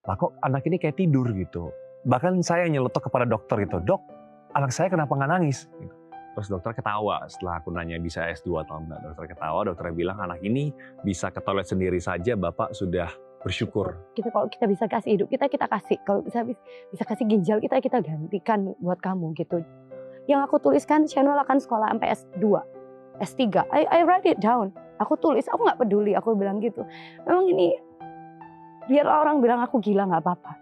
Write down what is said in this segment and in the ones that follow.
lah kok anak ini kayak tidur gitu. Bahkan saya nyeletuk kepada dokter gitu, dok, anak saya kenapa nggak nangis? Gitu. Terus dokter ketawa setelah aku nanya bisa S2 atau enggak. Dokter ketawa, dokternya bilang anak ini bisa ke toilet sendiri saja, Bapak sudah bersyukur. Kalau kita bisa kasih hidup kita kasih. Kalau bisa kasih ginjal kita gantikan buat kamu gitu. Yang aku tuliskan channel akan sekolah sampai S2, S3. I write it down. Aku tulis, aku nggak peduli. Aku bilang gitu. Memang ini biar orang bilang aku gila nggak apa-apa.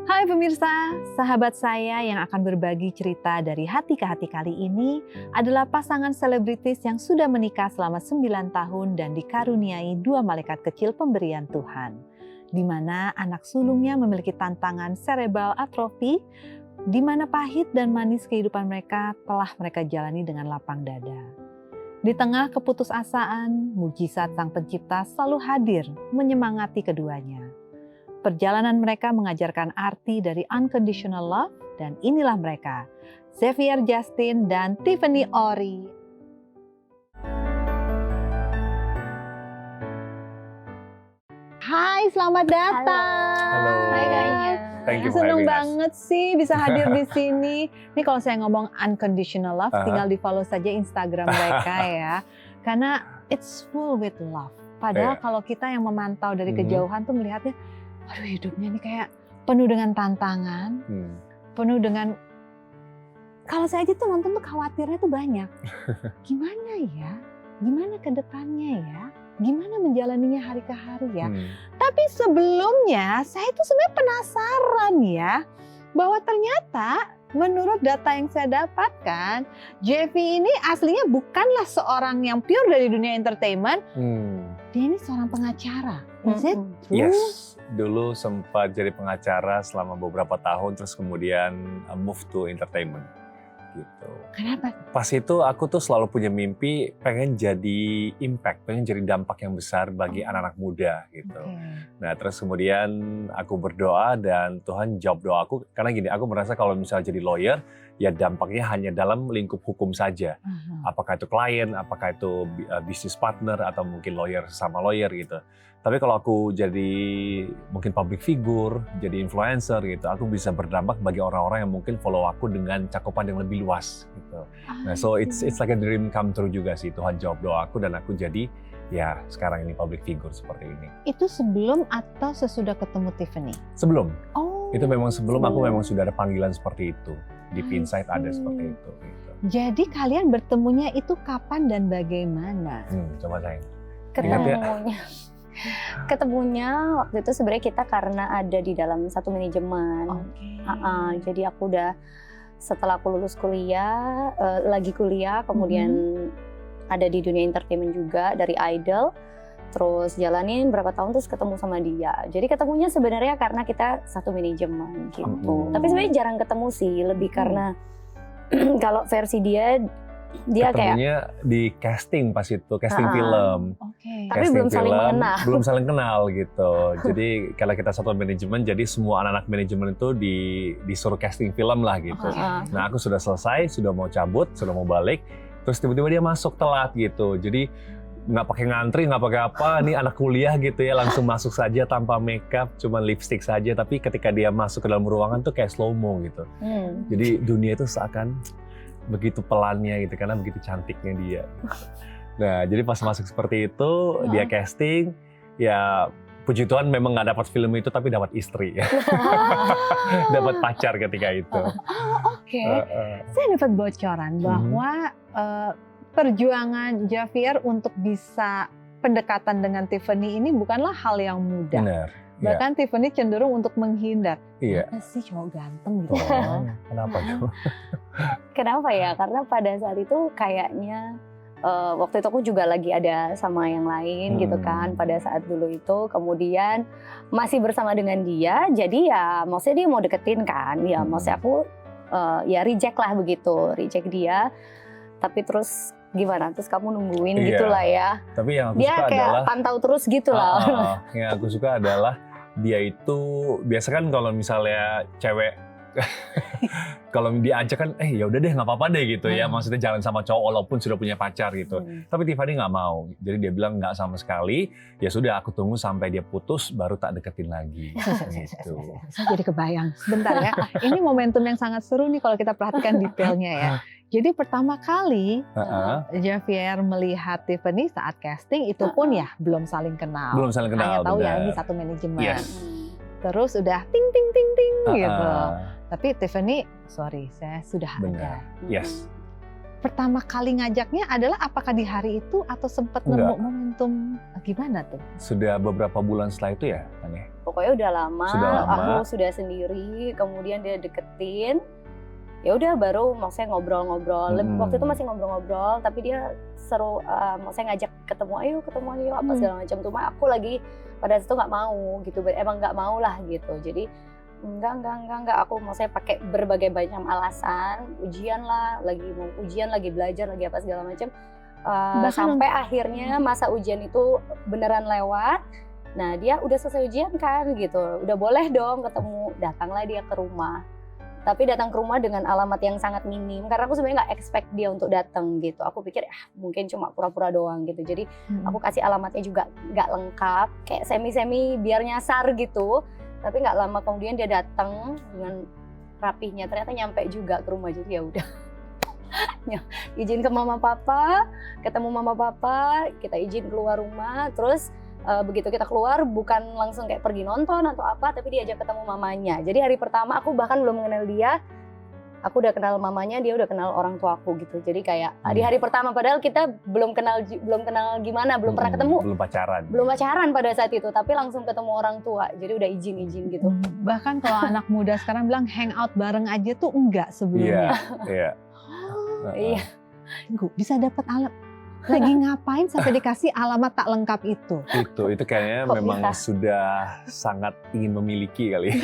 Hai pemirsa, sahabat saya yang akan berbagi cerita dari hati ke hati kali ini adalah pasangan selebritis yang sudah menikah selama 9 tahun dan dikaruniai 2 malaikat kecil pemberian Tuhan. Di mana anak sulungnya memiliki tantangan cerebral atrophy, di mana pahit dan manis kehidupan mereka telah mereka jalani dengan lapang dada. Di tengah keputusasaan, mujizat Sang Pencipta selalu hadir menyemangati keduanya. Perjalanan mereka mengajarkan arti dari unconditional love dan inilah mereka, Xavier Justin dan Tiffany Ori. Hai, selamat datang. Halo. Hai kayaknya. Thank you for Seneng having us. banget sih bisa hadir di sini. Ini kalau saya ngomong unconditional love, tinggal di-follow saja Instagram mereka ya. Karena it's full with love. Padahal kalau kita yang memantau dari kejauhan tuh melihatnya, aduh hidupnya nih kayak penuh dengan tantangan, penuh dengan, kalau saya aja tuh nonton tuh khawatirnya tuh banyak. Gimana ya? Gimana ke depannya ya? Gimana menjalaninya hari ke hari ya? Tapi sebelumnya saya tuh sebenarnya penasaran ya, bahwa ternyata menurut data yang saya dapatkan, Jeffy ini aslinya bukanlah seorang yang pure dari dunia entertainment. Dia ini seorang pengacara. Is it true? Yes, dulu sempat jadi pengacara selama beberapa tahun, terus kemudian move to entertainment. Gitu. Kenapa? Pas itu aku tuh selalu punya mimpi pengen jadi impact, pengen jadi dampak yang besar bagi anak-anak muda gitu. Nah terus kemudian aku berdoa dan Tuhan jawab doaku karena gini, aku merasa kalau misalnya jadi lawyer ya dampaknya hanya dalam lingkup hukum saja. Apakah itu klien, apakah itu bisnis partner atau mungkin lawyer sama lawyer gitu. Tapi kalau aku jadi mungkin public figure, jadi influencer gitu, aku bisa berdampak bagi orang-orang yang mungkin follow aku dengan cakupan yang lebih luas gitu. Nah, so it's like a dream come true juga sih. Tuhan jawab doaku dan aku jadi ya sekarang ini public figure seperti ini. Itu sebelum atau sesudah ketemu Tiffany? Sebelum. Oh. Itu memang sebelum aku memang sudah ada panggilan seperti itu. Di Insight ada seperti itu. Gitu. Jadi kalian bertemunya itu kapan dan bagaimana? Coba sayang. Ketemunya waktu itu sebenarnya kita karena ada di dalam satu manajemen. Jadi aku udah setelah aku lulus kuliah, lagi kuliah, kemudian ada di dunia entertainment juga dari Idol. Terus jalanin berapa tahun terus ketemu sama dia. Jadi ketemunya sebenarnya karena kita satu manajemen gitu. Tapi sebenarnya jarang ketemu sih, lebih karena kalau versi dia ketemunya kayak di casting pas itu, casting film. Tapi belum saling mengenal. Belum saling kenal gitu. Jadi kalau kita satu manajemen, jadi semua anak-anak manajemen itu disuruh casting film lah gitu. Nah aku sudah selesai, sudah mau cabut, sudah mau balik, terus tiba-tiba dia masuk telat gitu. Jadi nggak pakai ngantri, nggak pakai apa, ini anak kuliah gitu ya, langsung masuk saja tanpa makeup, cuma lipstick saja. Tapi ketika dia masuk ke dalam ruangan tuh kayak slow mo gitu. Jadi dunia itu seakan begitu pelannya gitu karena begitu cantiknya dia. Nah jadi pas masuk seperti itu dia casting, ya puji Tuhan memang nggak dapat film itu tapi dapat istri, dapat pacar ketika itu. Saya dapat bocoran bahwa perjuangan Xavier untuk bisa pendekatan dengan Tiffany ini bukanlah hal yang mudah. Benar. Bahkan Tiffany cenderung untuk menghindar. Iya. Kenapa sih cowok ganteng gitu? Kenapa tuh? Kenapa ya? Karena pada saat itu kayaknya waktu itu aku juga lagi ada sama yang lain gitu kan pada saat dulu itu. Kemudian masih bersama dengan dia, jadi ya maksudnya dia mau deketin kan. Ya maksudnya aku ya reject lah begitu, reject dia. Tapi terus gimana? Terus kamu nungguin gitulah ya. Tapi yang aku dia suka kayak adalah pantau terus gitu lah. Yang aku suka adalah dia itu biasa kan kalau misalnya cewek kalau diajak kan, ya udah deh nggak apa-apa deh gitu ya. Maksudnya jalan sama cowok walaupun sudah punya pacar gitu. Tapi Tiffany nggak mau. Jadi dia bilang nggak sama sekali. Ya sudah, aku tunggu sampai dia putus baru tak deketin lagi. Gitu. Saya jadi kebayang. Sebentar ya. Ini momentum yang sangat seru nih kalau kita perhatikan detailnya ya. Jadi pertama kali Javier melihat Tiffany saat casting itu pun ya belum saling kenal. Belum saling kenal. Hanya tahu benar. ya ini satu manajemen. Yes. Terus udah ting ting ting ting gitu. Tapi Tiffany, sorry, saya sudah Benar. ada. Yes. Pertama kali ngajaknya adalah apakah di hari itu atau sempat nemu momentum gimana tuh? Sudah beberapa bulan setelah itu ya, Tanya? Pokoknya udah lama, lama. aku sudah sendiri, kemudian dia deketin. Ya udah baru maksudnya ngobrol-ngobrol. Waktu itu masih ngobrol-ngobrol, tapi dia seru, maksudnya ngajak ketemu, ayo ketemuan yuk apa segala macam. Cuma aku lagi pada saat itu nggak mau gitu, emang nggak mau lah gitu. Jadi enggak, aku maksudnya pakai berbagai macam alasan, ujian lah, lagi mau ujian, lagi belajar, lagi apa segala macam. Sampai akhirnya masa ujian itu beneran lewat. Nah dia udah selesai ujian kan gitu, udah boleh dong ketemu. Datanglah dia ke rumah. Tapi datang ke rumah dengan alamat yang sangat minim karena aku sebenarnya nggak expect dia untuk datang gitu. Aku pikir mungkin cuma pura-pura doang gitu. Jadi aku kasih alamatnya juga nggak lengkap, kayak semi-semi biar nyasar gitu. Tapi nggak lama kemudian dia datang dengan rapihnya. Ternyata nyampe juga ke rumah, jadi ya udah. Izin ke mama papa, ketemu mama papa, kita izin keluar rumah, terus begitu kita keluar bukan langsung kayak pergi nonton atau apa, tapi diajak ketemu mamanya. Jadi hari pertama aku bahkan belum mengenal dia, aku udah kenal mamanya, dia udah kenal orang tua aku gitu. Jadi kayak di hari pertama padahal kita belum kenal gimana, belum pernah ketemu, belum pacaran pada saat itu, tapi langsung ketemu orang tua. Jadi udah izin gitu. Bahkan kalau anak muda sekarang bilang hangout bareng aja tuh enggak sebelumnya. Iya. Iya. Tunggu, bisa dapat alat. Lagi ngapain sampai dikasih alamat tak lengkap itu? Itu kayaknya memang sudah sangat ingin memiliki kali.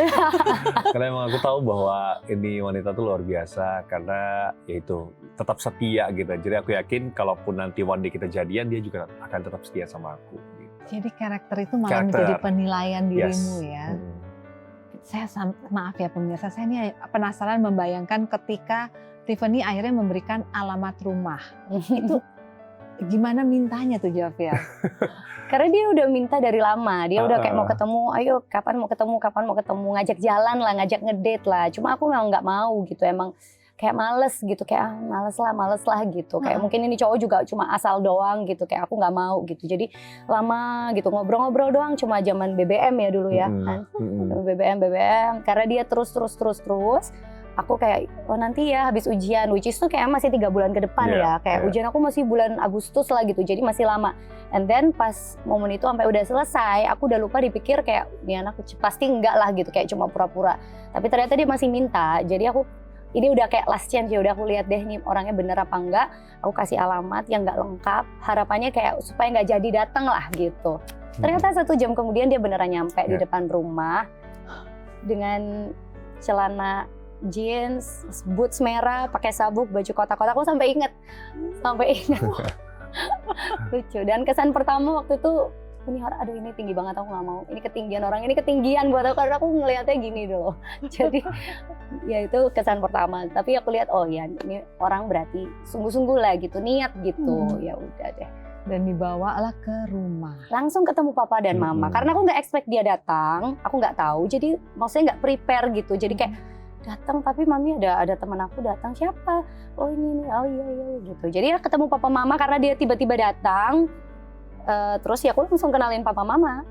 Karena emang aku tahu bahwa ini wanita tuh luar biasa karena yaitu tetap setia gitu. Jadi aku yakin kalaupun nanti one day kita jadian, dia juga akan tetap setia sama aku. Gitu. Jadi karakter itu malah menjadi penilaian dirimu ya. Saya maaf ya pemirsa, saya ini penasaran membayangkan ketika Tiffany akhirnya memberikan alamat rumah. Itu gimana mintanya tuh Javier? Karena dia udah minta dari lama, dia udah kayak mau ketemu, ayo kapan mau ketemu, ngajak jalan lah, ngajak ngedate lah. Cuma aku memang nggak mau gitu, emang kayak males gitu, kayak males lah gitu. Kayak mungkin ini cowok juga cuma asal doang gitu, kayak aku nggak mau gitu. Jadi lama gitu ngobrol-ngobrol doang, cuma zaman BBM ya dulu ya kan, BBM. Karena dia terus. Aku kayak, nanti ya habis ujian, which is tuh kayak masih 3 bulan ke depan ya. Kayak ujian aku masih bulan Agustus lah gitu, jadi masih lama. And then pas momen itu sampai udah selesai, aku udah lupa dipikir kayak, ini anak pasti enggak lah gitu, kayak cuma pura-pura. Tapi ternyata dia masih minta, jadi aku, ini udah kayak last chance ya, udah aku lihat deh nih orangnya bener apa enggak. Aku kasih alamat yang nggak lengkap, harapannya kayak supaya nggak jadi datang lah gitu. Ternyata 1 jam kemudian dia beneran nyampe di depan rumah dengan celana jeans, boots merah, pakai sabuk, baju kotak-kotak. Aku sampai inget. Lucu. Dan kesan pertama waktu itu, ini tinggi banget, aku nggak mau. Ini ketinggian orang, ini ketinggian buat aku, karena aku ngelihatnya gini dulu. Jadi ya itu kesan pertama. Tapi aku lihat, oh ya ini orang berarti sungguh-sungguh lah gitu, niat gitu. Ya udah deh. Dan dibawalah ke rumah. Langsung ketemu papa dan mama. Karena aku nggak expect dia datang, aku nggak tahu. Jadi maksudnya nggak prepare gitu. Jadi kayak datang, tapi mami ada teman aku datang, siapa? Oh ini, oh iya gitu. Jadi ya ketemu papa mama karena dia tiba-tiba datang. Terus ya aku langsung kenalin papa mama.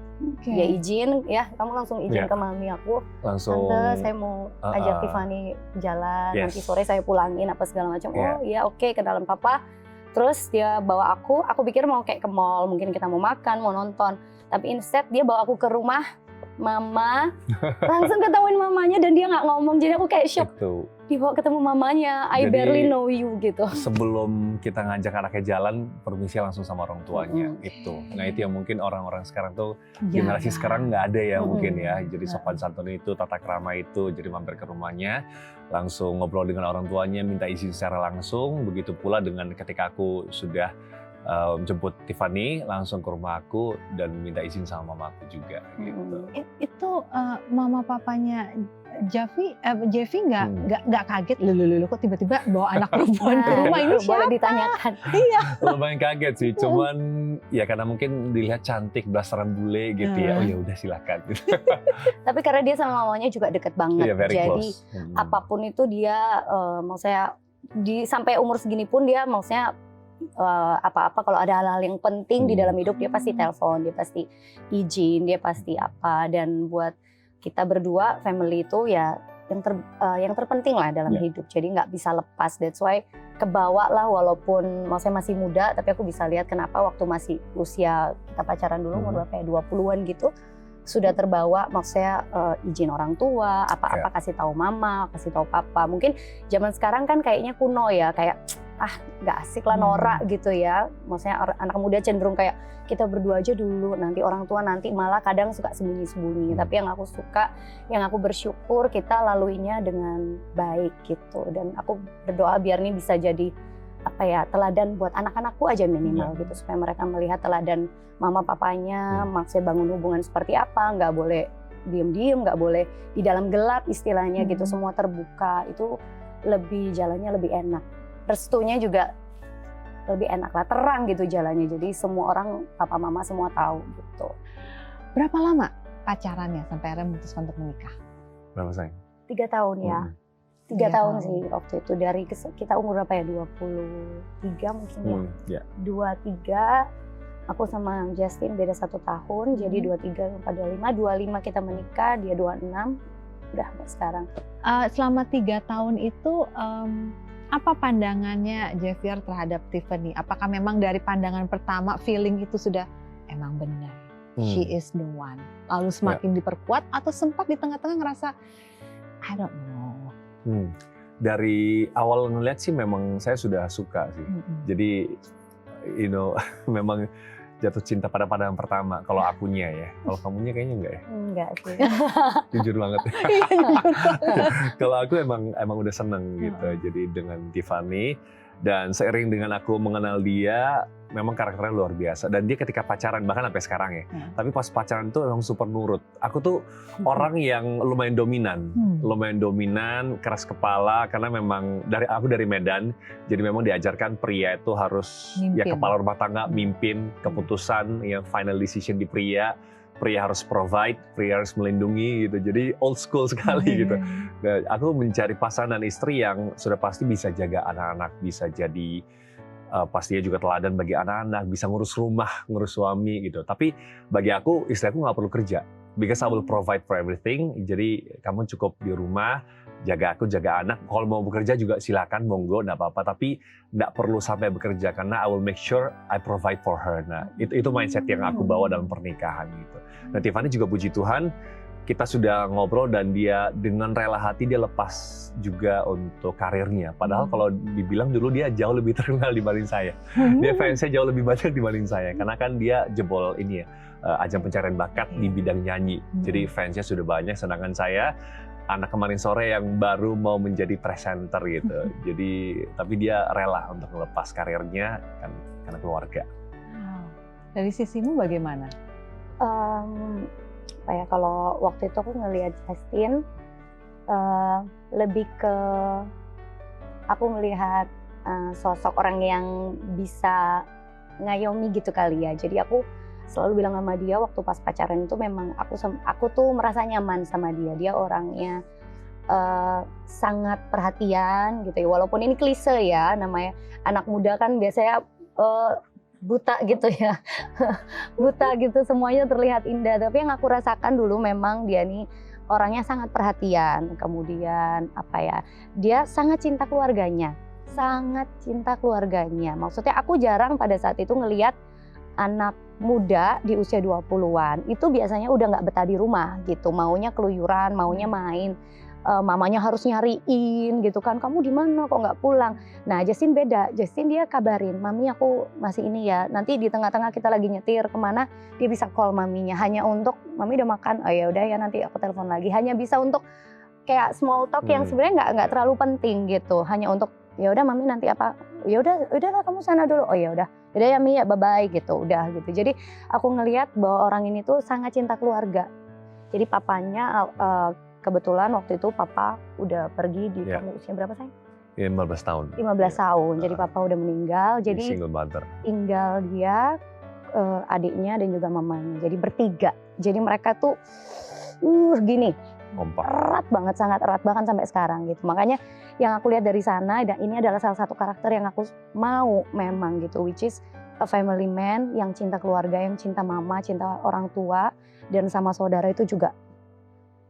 Ya izin, ya kamu langsung izin ke mami aku. Langsung. Tante, saya mau ajak Tiffany jalan. Nanti sore saya pulangin apa segala macam. Oh ya oke, kenalan papa. Terus dia bawa aku pikir mau kayak ke mall, mungkin kita mau makan, mau nonton. Tapi instead dia bawa aku ke rumah mama, langsung ketemuin mamanya dan dia nggak ngomong, jadi aku kayak shock. Dibawa ketemu mamanya, I barely know you gitu. Sebelum kita ngajak anaknya jalan, permisi langsung sama orang tuanya itu. Nah itu yang mungkin orang-orang sekarang tuh, generasi sekarang nggak ada ya mungkin ya. Jadi sopan santun itu, tata krama itu, jadi mampir ke rumahnya, langsung ngobrol dengan orang tuanya, minta izin secara langsung. Begitu pula dengan ketika aku sudah jemput Tiffany langsung ke rumah aku dan minta izin sama mamaku juga gitu. Itu mama papanya Jeffy nggak kaget, lu kok tiba-tiba bawa anak perempuan ke rumah, ini siapa? Boleh ditanyakan. Iya. Lumayan kaget sih, cuman ya karena mungkin dilihat cantik, blasteran bule gitu ya. Oh ya udah silakan. Tapi karena dia sama mamanya juga deket banget, very jadi close. apapun itu dia, maksudnya sampai umur segini pun dia maksudnya apa-apa kalau ada hal-hal yang penting di dalam hidup dia pasti telepon, dia pasti izin, dia pasti apa. Dan buat kita berdua family itu ya yang terpenting lah dalam hidup, jadi nggak bisa lepas. That's why kebawa lah, walaupun maksudnya masih muda, tapi aku bisa lihat kenapa waktu masih usia kita pacaran dulu umur berapa ya, 20-an gitu, sudah terbawa, maksudnya izin orang tua, apa-apa kasih tahu mama, kasih tahu papa. Mungkin zaman sekarang kan kayaknya kuno ya, kayak nggak asik lah, norak gitu ya. Maksudnya anak muda cenderung kayak kita berdua aja dulu, nanti orang tua nanti, malah kadang suka sembunyi-sembunyi. Tapi yang aku suka, yang aku bersyukur kita laluinya dengan baik gitu. Dan aku berdoa biar ini bisa jadi teladan buat anak-anakku aja minimal gitu, supaya mereka melihat teladan mama papanya, maksudnya bangun hubungan seperti apa, nggak boleh diem-diem, nggak boleh di dalam gelap istilahnya gitu, semua terbuka, itu jalannya lebih enak. Restunya juga lebih enak lah, terang gitu jalannya, jadi semua orang, papa mama semua tahu gitu. Berapa lama pacarannya sampai akhirnya memutuskan untuk menikah? Berapa sayang? 3 tahun ya. 3 tahun sih waktu itu, dari kita umur berapa ya, 23 mungkin ya. 23, aku sama Justin beda 1 tahun, jadi 23 pada 25 kita menikah, dia 26, udah sampai sekarang. Selama 3 tahun itu apa pandangannya Javier terhadap Tiffany? Apakah memang dari pandangan pertama feeling itu sudah emang benar, she is the one, lalu semakin diperkuat, atau sempat di tengah-tengah ngerasa I don't know? Dari awal ngeliat sih memang saya sudah suka sih. Jadi memang jatuh cinta pada pandangan pertama kalau akunya ya. Kalau kamunya kayaknya enggak ya? Enggak sih. Jujur banget. Kalau aku emang udah seneng gitu. Jadi dengan Tiffany, dan seiring dengan aku mengenal dia, memang karakternya luar biasa. Dan dia ketika pacaran, bahkan sampai sekarang ya, tapi pas pacaran tuh emang super nurut. Aku tuh orang yang lumayan dominan, keras kepala, karena memang aku dari Medan, jadi memang diajarkan pria itu harus kepala rumah tangga, mimpin, keputusan, yang final decision di pria harus provide, pria harus melindungi gitu. Jadi old school sekali gitu. Dan aku mencari pasangan istri yang sudah pasti bisa jaga anak-anak, bisa jadi pastinya juga teladan bagi anak-anak, bisa ngurus rumah, ngurus suami gitu. Tapi bagi aku, istri aku nggak perlu kerja, because I will provide for everything. Jadi kamu cukup di rumah, jaga aku, jaga anak. Kalau mau bekerja juga silakan, monggo, nggak apa-apa. Tapi nggak perlu sampai bekerja, karena I will make sure I provide for her. Nah, itu mindset yang aku bawa dalam pernikahan gitu. Nah, Tiffany juga puji Tuhan, kita sudah ngobrol dan dia dengan rela hati dia lepas juga untuk karirnya. Padahal kalau dibilang dulu dia jauh lebih terkenal dibanding saya. Dia fansnya jauh lebih banyak dibanding saya. Karena kan dia jebol ini ya, ajang pencarian bakat di bidang nyanyi. Jadi fansnya sudah banyak, sedangkan saya anak kemarin sore yang baru mau menjadi presenter gitu. Jadi tapi dia rela untuk melepas karirnya kan karena keluarga. Dari sisimu bagaimana? Kalau waktu itu aku ngelihat Justin, lebih ke aku melihat sosok orang yang bisa ngayomi gitu kali ya. Jadi aku selalu bilang sama dia waktu pas pacaran itu, memang aku tuh merasa nyaman sama dia. Dia orangnya sangat perhatian gitu ya. Walaupun ini klise ya, namanya anak muda kan biasanya buta gitu ya. Buta gitu, semuanya terlihat indah. Tapi yang aku rasakan dulu memang dia nih orangnya sangat perhatian. Kemudian dia sangat cinta keluarganya. Sangat cinta keluarganya. Maksudnya aku jarang pada saat itu ngelihat anak muda di usia 20-an itu biasanya udah nggak betah di rumah gitu, maunya keluyuran, maunya main, mamanya harus nyariin gitu kan, kamu di mana kok nggak pulang. Nah, Justin beda, Justin dia kabarin, mami aku masih ini ya, nanti di tengah-tengah kita lagi nyetir kemana, dia bisa call maminya, hanya untuk mami udah makan, oh ya udah ya nanti aku telepon lagi, hanya bisa untuk kayak small talk yang sebenarnya nggak terlalu penting gitu, hanya untuk ya udah mami nanti ya udahlah kamu sana dulu. Oh ya udah ya Mi, ya bye bye gitu, udah gitu. Jadi aku ngelihat bahwa orang ini tuh sangat cinta keluarga. Jadi papanya kebetulan waktu itu papa udah pergi di usia berapa sayang? 15 tahun. 15 tahun. Jadi papa udah meninggal. Jadi single mother. Tinggal dia, adiknya dan juga mamanya. Jadi bertiga. Jadi mereka tuh gini. Kompak. Erat banget, sangat erat bahkan sampai sekarang gitu. Makanya yang aku lihat dari sana, dan ini adalah salah satu karakter yang aku mau memang gitu, which is a family man yang cinta keluarga, yang cinta mama, cinta orang tua, dan sama saudara itu juga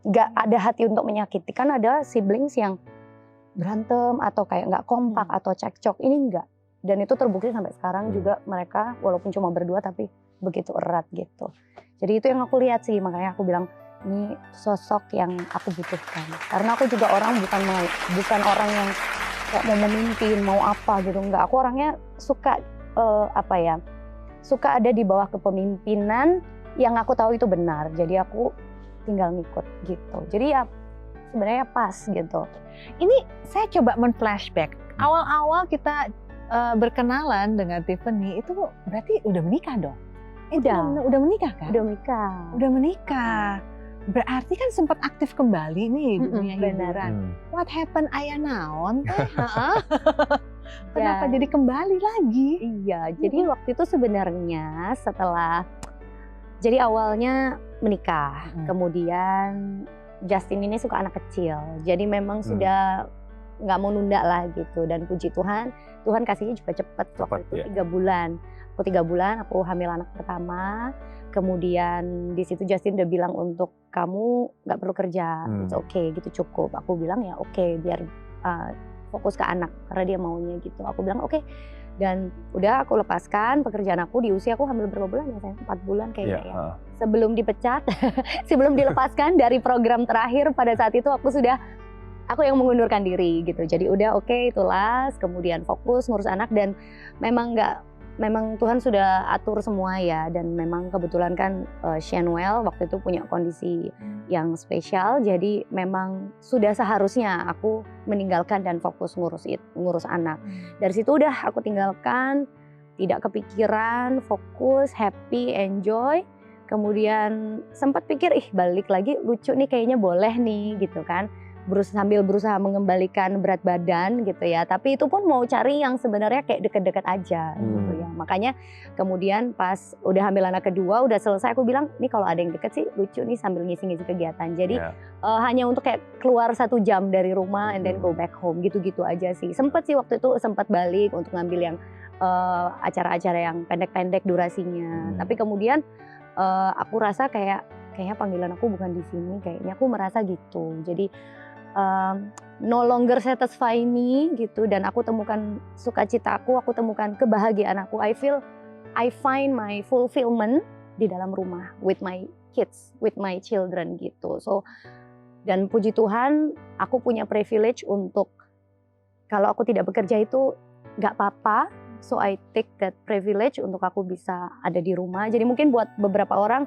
nggak ada hati untuk menyakiti. Kan ada siblings yang berantem atau kayak nggak kompak atau cekcok, ini enggak. Dan itu terbukti sampai sekarang juga mereka walaupun cuma berdua tapi begitu erat gitu. Jadi itu yang aku lihat sih, makanya aku bilang ini sosok yang aku butuhkan. Karena aku juga orang bukan orang yang kayak mau memimpin, mau apa gitu, enggak. Aku orangnya suka suka ada di bawah kepemimpinan yang aku tahu itu benar. Jadi aku tinggal ngikut gitu. Jadi ya sebenarnya pas gitu. Ini saya coba men-flashback. Awal-awal kita berkenalan dengan Tiffany itu berarti udah menikah dong? Udah menikah kan? Udah menikah. Berarti kan sempat aktif kembali nih di dunia hiburan. What happened aya naon teh? Kenapa jadi kembali lagi? Iya, jadi waktu itu sebenarnya setelah, jadi awalnya menikah, kemudian Justin ini suka anak kecil, jadi memang sudah nggak mau nunda lah gitu. Dan puji Tuhan, Tuhan kasihnya juga cepet waktu itu 3 bulan. Aku 3 bulan, aku hamil anak pertama. Kemudian di situ Justin udah bilang untuk kamu nggak perlu kerja, it's okay gitu cukup. Aku bilang ya oke, biar fokus ke anak karena dia maunya gitu. Aku bilang oke. Dan udah aku lepaskan pekerjaan aku di usia aku hamil berapa bulan ya sayang? 4 bulan kayaknya ya. Sebelum dipecat, sebelum dilepaskan dari program terakhir pada saat itu aku yang mengundurkan diri gitu. Jadi udah oke, itulah, kemudian fokus ngurus anak dan memang Tuhan sudah atur semua ya, dan memang kebetulan kan Shanuel waktu itu punya kondisi yang spesial, jadi memang sudah seharusnya aku meninggalkan dan fokus ngurus anak. Dari situ udah aku tinggalkan, tidak kepikiran, fokus, happy, enjoy. Kemudian sempat pikir balik lagi lucu nih, kayaknya boleh nih gitu kan. Sambil berusaha mengembalikan berat badan gitu ya, tapi itu pun mau cari yang sebenarnya kayak deket-deket aja gitu ya. Makanya kemudian pas udah hamil anak kedua, udah selesai, aku bilang nih kalau ada yang deket sih lucu nih sambil ngisi-ngisi kegiatan. Jadi hanya untuk kayak keluar 1 jam dari rumah and then go back home gitu-gitu aja sih. Sempet sih waktu itu sempat balik untuk ngambil yang acara-acara yang pendek-pendek durasinya. Tapi kemudian aku rasa kayaknya panggilan aku bukan di sini, kayaknya aku merasa gitu. Jadi no longer satisfy me gitu, dan aku temukan sukacita aku temukan kebahagiaan aku. I find my fulfillment di dalam rumah with my kids, with my children gitu. So, dan puji Tuhan aku punya privilege untuk kalau aku tidak bekerja itu nggak apa-apa. So I take that privilege untuk aku bisa ada di rumah. Jadi mungkin buat beberapa orang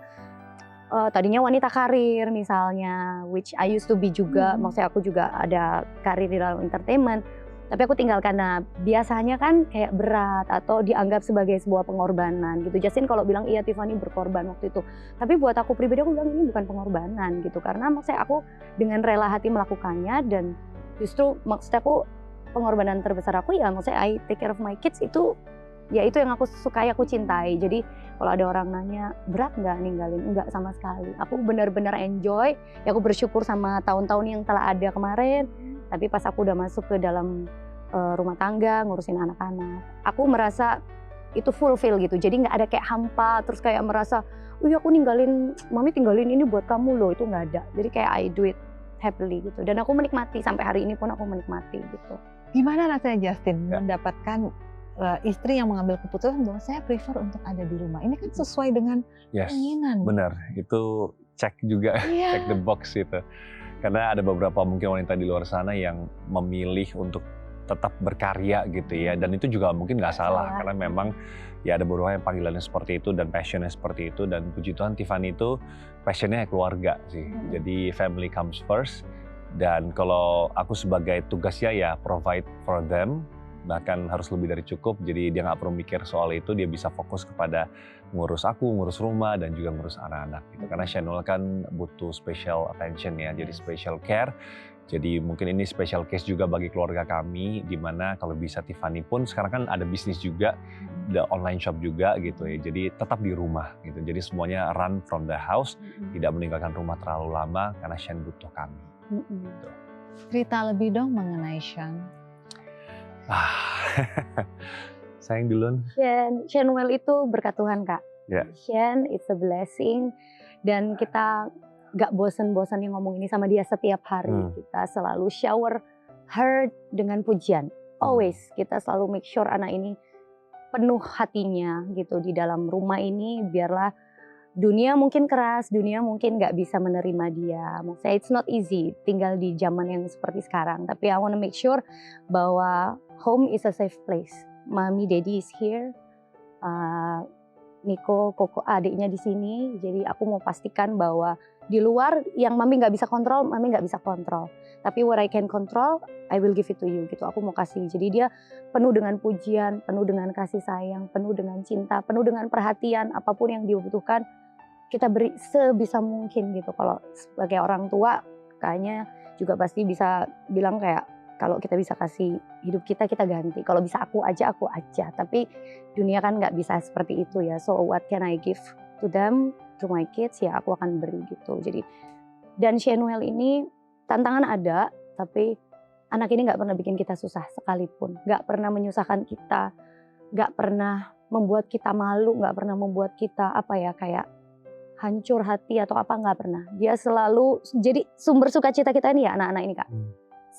tadinya wanita karir misalnya, which I used to be juga, maksudnya aku juga ada karir di dalam entertainment, tapi aku tinggalkan. Nah biasanya kan kayak berat atau dianggap sebagai sebuah pengorbanan gitu. Justin kalau bilang iya Tiffany berkorban waktu itu, tapi buat aku pribadi aku bilang ini bukan pengorbanan gitu, karena maksudnya aku dengan rela hati melakukannya, dan justru maksud aku pengorbanan terbesar aku ya maksudnya I take care of my kids, itu ya itu yang aku sukai, aku cintai. Jadi kalau ada orang nanya berat nggak ninggalin, enggak sama sekali. Aku benar-benar enjoy. Ya aku bersyukur sama tahun-tahun yang telah ada kemarin. Tapi pas aku udah masuk ke dalam rumah tangga, ngurusin anak-anak, aku merasa itu fulfill gitu. Jadi nggak ada kayak hampa, terus kayak merasa, aku mami tinggalin ini buat kamu loh, itu nggak ada. Jadi kayak I do it happily gitu. Dan aku menikmati, sampai hari ini pun aku menikmati gitu. Gimana rasanya Justin mendapatkan istri yang mengambil keputusan bahwa saya prefer untuk ada di rumah? Ini kan sesuai dengan keinginan. Benar, itu cek juga, check the box itu. Karena ada beberapa mungkin wanita di luar sana yang memilih untuk tetap berkarya gitu ya, dan itu juga mungkin nggak salah, karena memang ya ada beberapa yang panggilannya seperti itu dan passionnya seperti itu, dan puji Tuhan Tiffany itu passionnya keluarga sih, jadi family comes first. Dan kalau aku sebagai tugasnya ya provide for them, bahkan harus lebih dari cukup. Jadi dia nggak perlu mikir soal itu, dia bisa fokus kepada ngurus aku, ngurus rumah, dan juga ngurus anak-anak gitu. Karena Shanuel kan butuh special attention ya, jadi special care. Jadi mungkin ini special case juga bagi keluarga kami, di mana kalau bisa Tiffany pun sekarang kan ada bisnis juga, ada online shop juga gitu ya. Jadi tetap di rumah gitu. Jadi semuanya run from the house, tidak meninggalkan rumah terlalu lama karena Shen butuh kami. Gitu. Cerita lebih dong mengenai Shen. Sayang duluan. Shanuel itu berkat Tuhan, Kak. Yeah. Shen it's a blessing, dan kita gak bosan-bosan yang ngomong ini sama dia setiap hari. Kita selalu shower her dengan pujian. Always kita selalu make sure anak ini penuh hatinya gitu di dalam rumah ini. Biarlah dunia mungkin keras, dunia mungkin gak bisa menerima dia. Maksudnya it's not easy tinggal di zaman yang seperti sekarang. Tapi I wanna make sure bahwa home is a safe place. Mami, Daddy is here. Niko, Koko, adiknya di sini. Jadi aku mau pastikan bahwa di luar yang Mami nggak bisa kontrol, Mami nggak bisa kontrol. Tapi what I can control, I will give it to you gitu. Aku mau kasih. Jadi dia penuh dengan pujian, penuh dengan kasih sayang, penuh dengan cinta, penuh dengan perhatian. Apapun yang dibutuhkan, kita beri sebisa mungkin gitu. Kalau sebagai orang tua, kayaknya juga pasti bisa bilang kayak, kalau kita bisa kasih hidup kita ganti. Kalau bisa aku aja. Tapi dunia kan nggak bisa seperti itu ya. So what can I give to them, to my kids, ya aku akan beri gitu. Jadi, dan Shanuel ini tantangan ada, tapi anak ini nggak pernah bikin kita susah sekalipun. Nggak pernah menyusahkan kita, nggak pernah membuat kita malu, nggak pernah membuat kita kayak hancur hati atau apa, nggak pernah. Dia selalu jadi sumber sukacita kita ini ya anak-anak ini, Kak.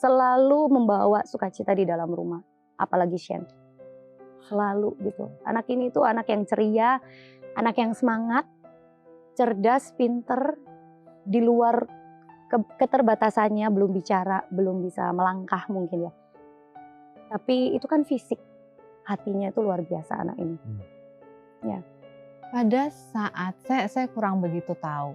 Selalu membawa sukacita di dalam rumah, apalagi Shen. Selalu gitu. Anak ini tuh anak yang ceria, anak yang semangat, cerdas, pinter, di luar keterbatasannya, belum bicara, belum bisa melangkah mungkin ya. Tapi itu kan fisik, hatinya itu luar biasa anak ini. Ya. Pada saat saya kurang begitu tahu,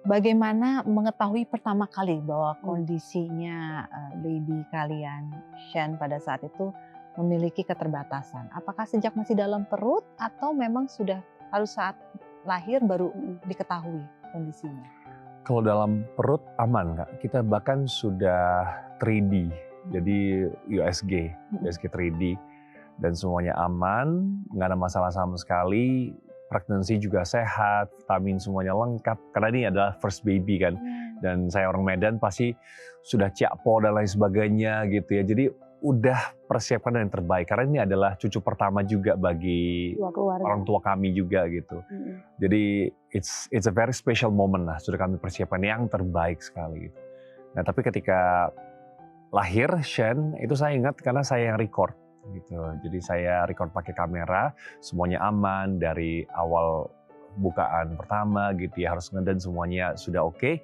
bagaimana mengetahui pertama kali bahwa kondisinya baby kalian, Shen, pada saat itu memiliki keterbatasan? Apakah sejak masih dalam perut atau memang sudah harus saat lahir baru diketahui kondisinya? Kalau dalam perut aman, Kak. Kita bahkan sudah 3D, jadi USG 3D, dan semuanya aman, nggak ada masalah sama sekali. Pregnancy juga sehat, vitamin semuanya lengkap. Karena ini adalah first baby kan. Dan saya orang Medan pasti sudah ciakpo dan lain sebagainya gitu ya. Jadi udah persiapkan yang terbaik. Karena ini adalah cucu pertama juga bagi orang tua kami juga gitu. Jadi it's a very special moment lah. Sudah kami persiapkan yang terbaik sekali gitu. Nah tapi ketika lahir Shen, itu saya ingat karena saya yang record. Gitu. Jadi saya record pakai kamera, semuanya aman dari awal bukaan pertama gitu ya, harus ngeden semuanya sudah oke.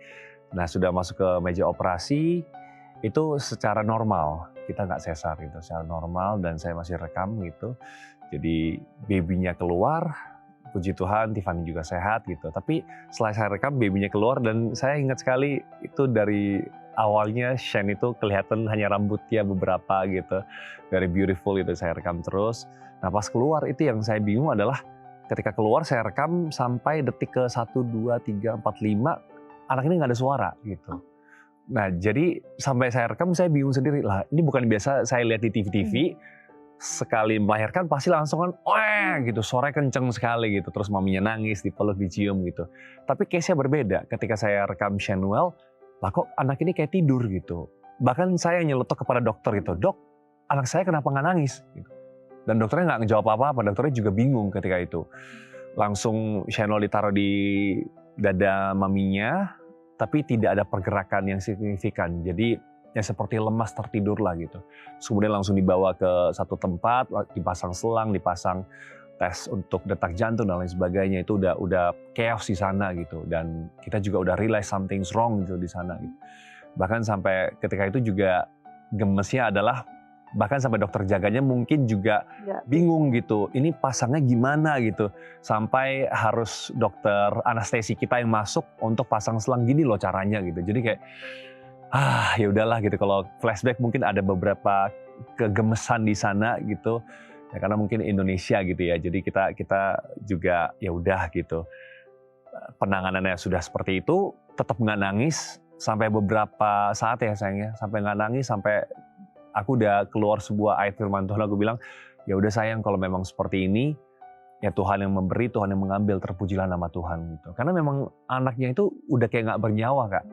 Nah sudah masuk ke meja operasi, itu secara normal, kita nggak sesar gitu, secara normal, dan saya masih rekam gitu. Jadi babynya keluar, puji Tuhan Tiffany juga sehat gitu. Tapi setelah saya rekam babynya keluar, dan saya ingat sekali itu dari awalnya Shen itu kelihatan hanya rambutnya beberapa gitu. Dari beautiful itu saya rekam terus. Nah pas keluar itu yang saya bingung adalah ketika keluar saya rekam sampai detik ke 1, 2, 3, 4, 5 anak ini nggak ada suara gitu. Nah jadi sampai saya rekam saya bingung sendiri lah, ini bukan biasa saya lihat di TV-TV. Sekali melahirkan pasti langsung kan gitu, suaranya kenceng sekali gitu. Terus maminya nangis, dipeluk, dicium gitu. Tapi case-nya berbeda ketika saya rekam Shanuel. Lah kok anak ini kayak tidur gitu. Bahkan saya nyeletuk kepada dokter gitu, dok anak saya kenapa nggak nangis? Gitu. Dan dokternya nggak ngejawab apa-apa, dokternya juga bingung ketika itu. Langsung Shanuel ditaruh di dada maminya, tapi tidak ada pergerakan yang signifikan. Jadi ya seperti lemas tertidur lah gitu. Kemudian langsung dibawa ke satu tempat, dipasang selang, dipasang tes untuk detak jantung dan lain sebagainya. Itu udah chaos di sana gitu, dan kita juga udah realize something's wrong gitu di sana gitu. Bahkan sampai ketika itu juga gemesnya adalah bahkan sampai dokter jaganya mungkin juga bingung gitu, ini pasangnya gimana gitu, sampai harus dokter anestesi kita yang masuk untuk pasang selang, gini loh caranya gitu. Jadi kayak ya udahlah gitu. Kalau flashback mungkin ada beberapa kegemesan di sana gitu. Ya, karena mungkin Indonesia gitu ya. Jadi kita juga ya udah gitu. Penanganannya sudah seperti itu, tetap nggak nangis sampai beberapa saat ya sayangnya. Sampai nggak nangis, sampai aku udah keluar sebuah ayat firman Tuhan. Aku bilang, ya udah sayang kalau memang seperti ini, ya Tuhan yang memberi, Tuhan yang mengambil, terpujilah nama Tuhan gitu. Karena memang anaknya itu udah kayak nggak bernyawa Kak.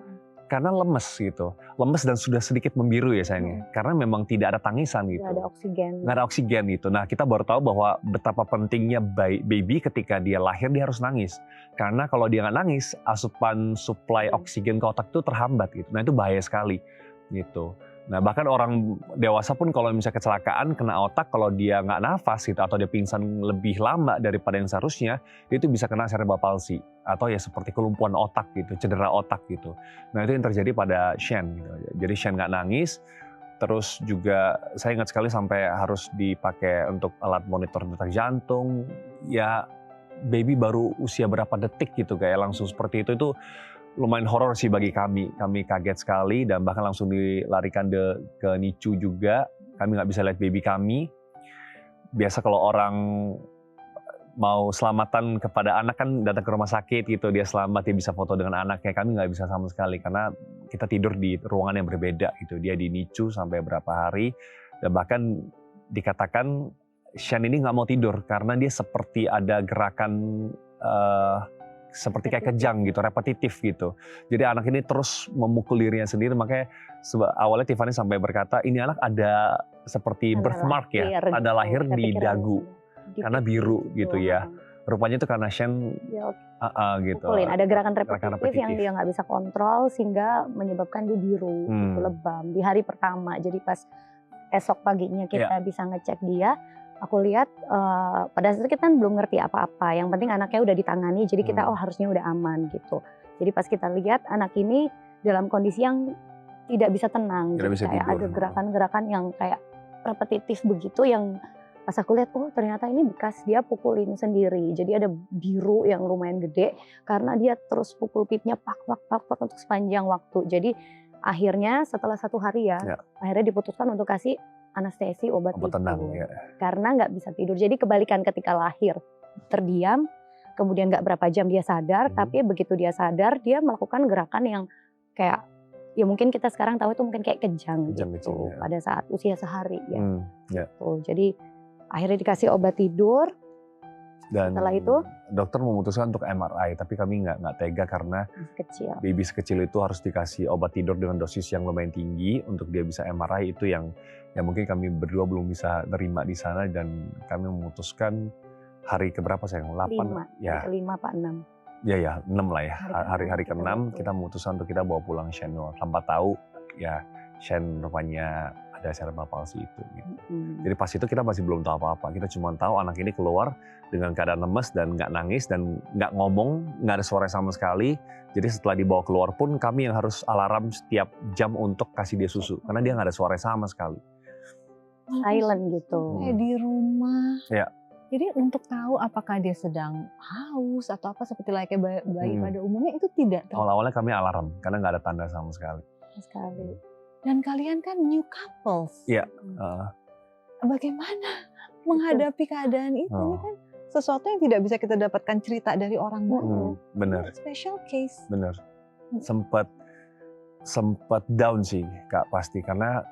Karena lemes gitu, lemes dan sudah sedikit membiru ya sayangnya. Karena memang tidak ada tangisan gitu. Nggak ada oksigen. Nggak ada oksigen gitu. Nah kita baru tahu bahwa betapa pentingnya baby ketika dia lahir dia harus nangis. Karena kalau dia nggak nangis, asupan suplai oksigen ke otak itu terhambat gitu. Nah itu bahaya sekali gitu. Nah bahkan orang dewasa pun kalau misalnya kecelakaan kena otak, kalau dia nggak nafas gitu atau dia pingsan lebih lama daripada yang seharusnya, dia itu bisa kena cerebral palsy atau ya seperti kelumpuhan otak gitu, cedera otak gitu. Nah itu yang terjadi pada Shen gitu. Jadi Shen nggak nangis, terus juga saya ingat sekali sampai harus dipakai untuk alat monitor detak jantung. Ya baby baru usia berapa detik gitu kayak langsung seperti itu lumayan horor sih bagi kami. Kami kaget sekali dan bahkan langsung dilarikan ke NICU juga. Kami nggak bisa lihat baby kami. Biasa kalau orang mau selamatan kepada anak kan datang ke rumah sakit gitu. Dia selamat, dia bisa foto dengan anaknya. Kami nggak bisa sama sekali karena kita tidur di ruangan yang berbeda gitu. Dia di NICU sampai berapa hari. Dan bahkan dikatakan Shen ini nggak mau tidur karena dia seperti ada gerakan seperti kayak kejang gitu, repetitif gitu. Jadi anak ini terus memukul dirinya sendiri, makanya awalnya Tiffany sampai berkata, ini anak ada seperti birthmark ya, ada lahir di dagu, karena biru gitu ya. Rupanya itu karena Shen gitu. Ada gerakan repetitif yang dia nggak bisa kontrol sehingga menyebabkan dia biru, gitu, lebam di hari pertama. Jadi pas esok paginya kita bisa ngecek dia, aku lihat pada saat itu kita belum ngerti apa-apa. Yang penting anaknya udah ditangani, jadi kita harusnya udah aman gitu. Jadi pas kita lihat anak ini dalam kondisi yang tidak bisa tenang, tidak bisa kayak tidur. ada gerakan-gerakan yang kayak repetitif begitu yang pas aku lihat, oh ternyata ini bekas dia pukulin sendiri. Jadi ada biru yang lumayan gede karena dia terus pukul pipnya pak untuk sepanjang waktu. Jadi akhirnya setelah 1 hari akhirnya diputuskan untuk kasih anestesi obat tenang ya. Karena nggak bisa tidur. Jadi kebalikan ketika lahir terdiam, kemudian nggak berapa jam dia sadar, tapi begitu dia sadar dia melakukan gerakan yang kayak ya mungkin kita sekarang tahu itu mungkin kayak kejang gitu pada saat usia sehari ya. Gitu. Jadi akhirnya dikasih obat tidur. Dan setelah itu dokter memutuskan untuk MRI, tapi kami nggak tega karena baby sekecil itu harus dikasih obat tidur dengan dosis yang lumayan tinggi untuk dia bisa MRI. Itu yang mungkin kami berdua belum bisa terima di sana, dan kami memutuskan hari keberapa sayang? 8 ya. 5 Pak 6. Ya 6 lah ya. Hari ke-6 kita memutuskan untuk kita bawa pulang Shen tanpa tahu ya Shen rupanya ada cerebral palsy itu gitu. Jadi pas itu kita masih belum tahu apa-apa. Kita cuma tahu anak ini keluar dengan keadaan lemes dan nggak nangis dan nggak ngomong, nggak ada suara sama sekali. Jadi setelah dibawa keluar pun kami yang harus alarm setiap jam untuk kasih dia susu karena dia nggak ada suara sama sekali. Silent gitu. Kayak di rumah. Ya. Jadi untuk tahu apakah dia sedang haus atau apa seperti layaknya bayi pada umumnya itu tidak. Awal-awalnya kami alarm karena nggak ada tanda sama sekali. Dan kalian kan new couples. Iya. Bagaimana menghadapi keadaan itu? Ini kan sesuatu yang tidak bisa kita dapatkan cerita dari orang banyak. Bener. Special case. Bener. Sempat down sih Kak pasti karena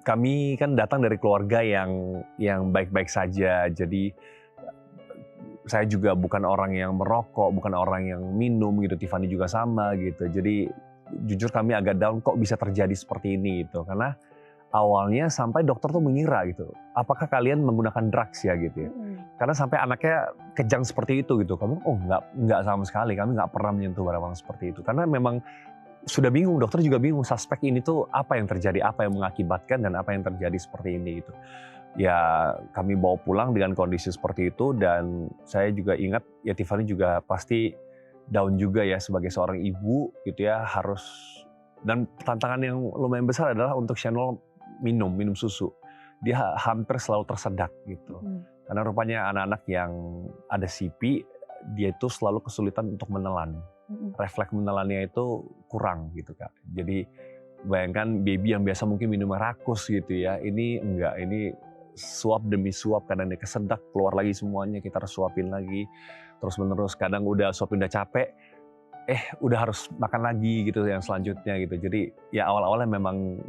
kami kan datang dari keluarga yang baik-baik saja. Jadi saya juga bukan orang yang merokok, bukan orang yang minum gitu. Tiffany juga sama gitu. Jadi jujur kami agak down kok bisa terjadi seperti ini gitu. Karena awalnya sampai dokter tuh mengira gitu, apakah kalian menggunakan drugs ya gitu ya. Karena sampai anaknya kejang seperti itu gitu. Kamu enggak sama sekali, kami nggak pernah menyentuh barang-barang seperti itu. Karena memang sudah bingung, dokter juga bingung suspek ini tuh apa yang terjadi, apa yang mengakibatkan dan apa yang terjadi seperti ini gitu. Ya kami bawa pulang dengan kondisi seperti itu dan saya juga ingat ya Tiffany juga pasti down juga ya sebagai seorang ibu gitu ya, harus, dan tantangan yang lumayan besar adalah untuk Shenol minum susu. Dia hampir selalu tersedak gitu. Karena rupanya anak-anak yang ada CP dia itu selalu kesulitan untuk menelan. refleks menelannya itu kurang gitu Kak. Jadi bayangkan baby yang biasa mungkin minum rakus gitu ya, ini enggak, ini suap demi suap, kadang dia kesedak keluar lagi semuanya, kita harus suapin lagi terus menerus, kadang udah suapin udah capek, udah harus makan lagi gitu yang selanjutnya gitu. Jadi ya awal-awalnya memang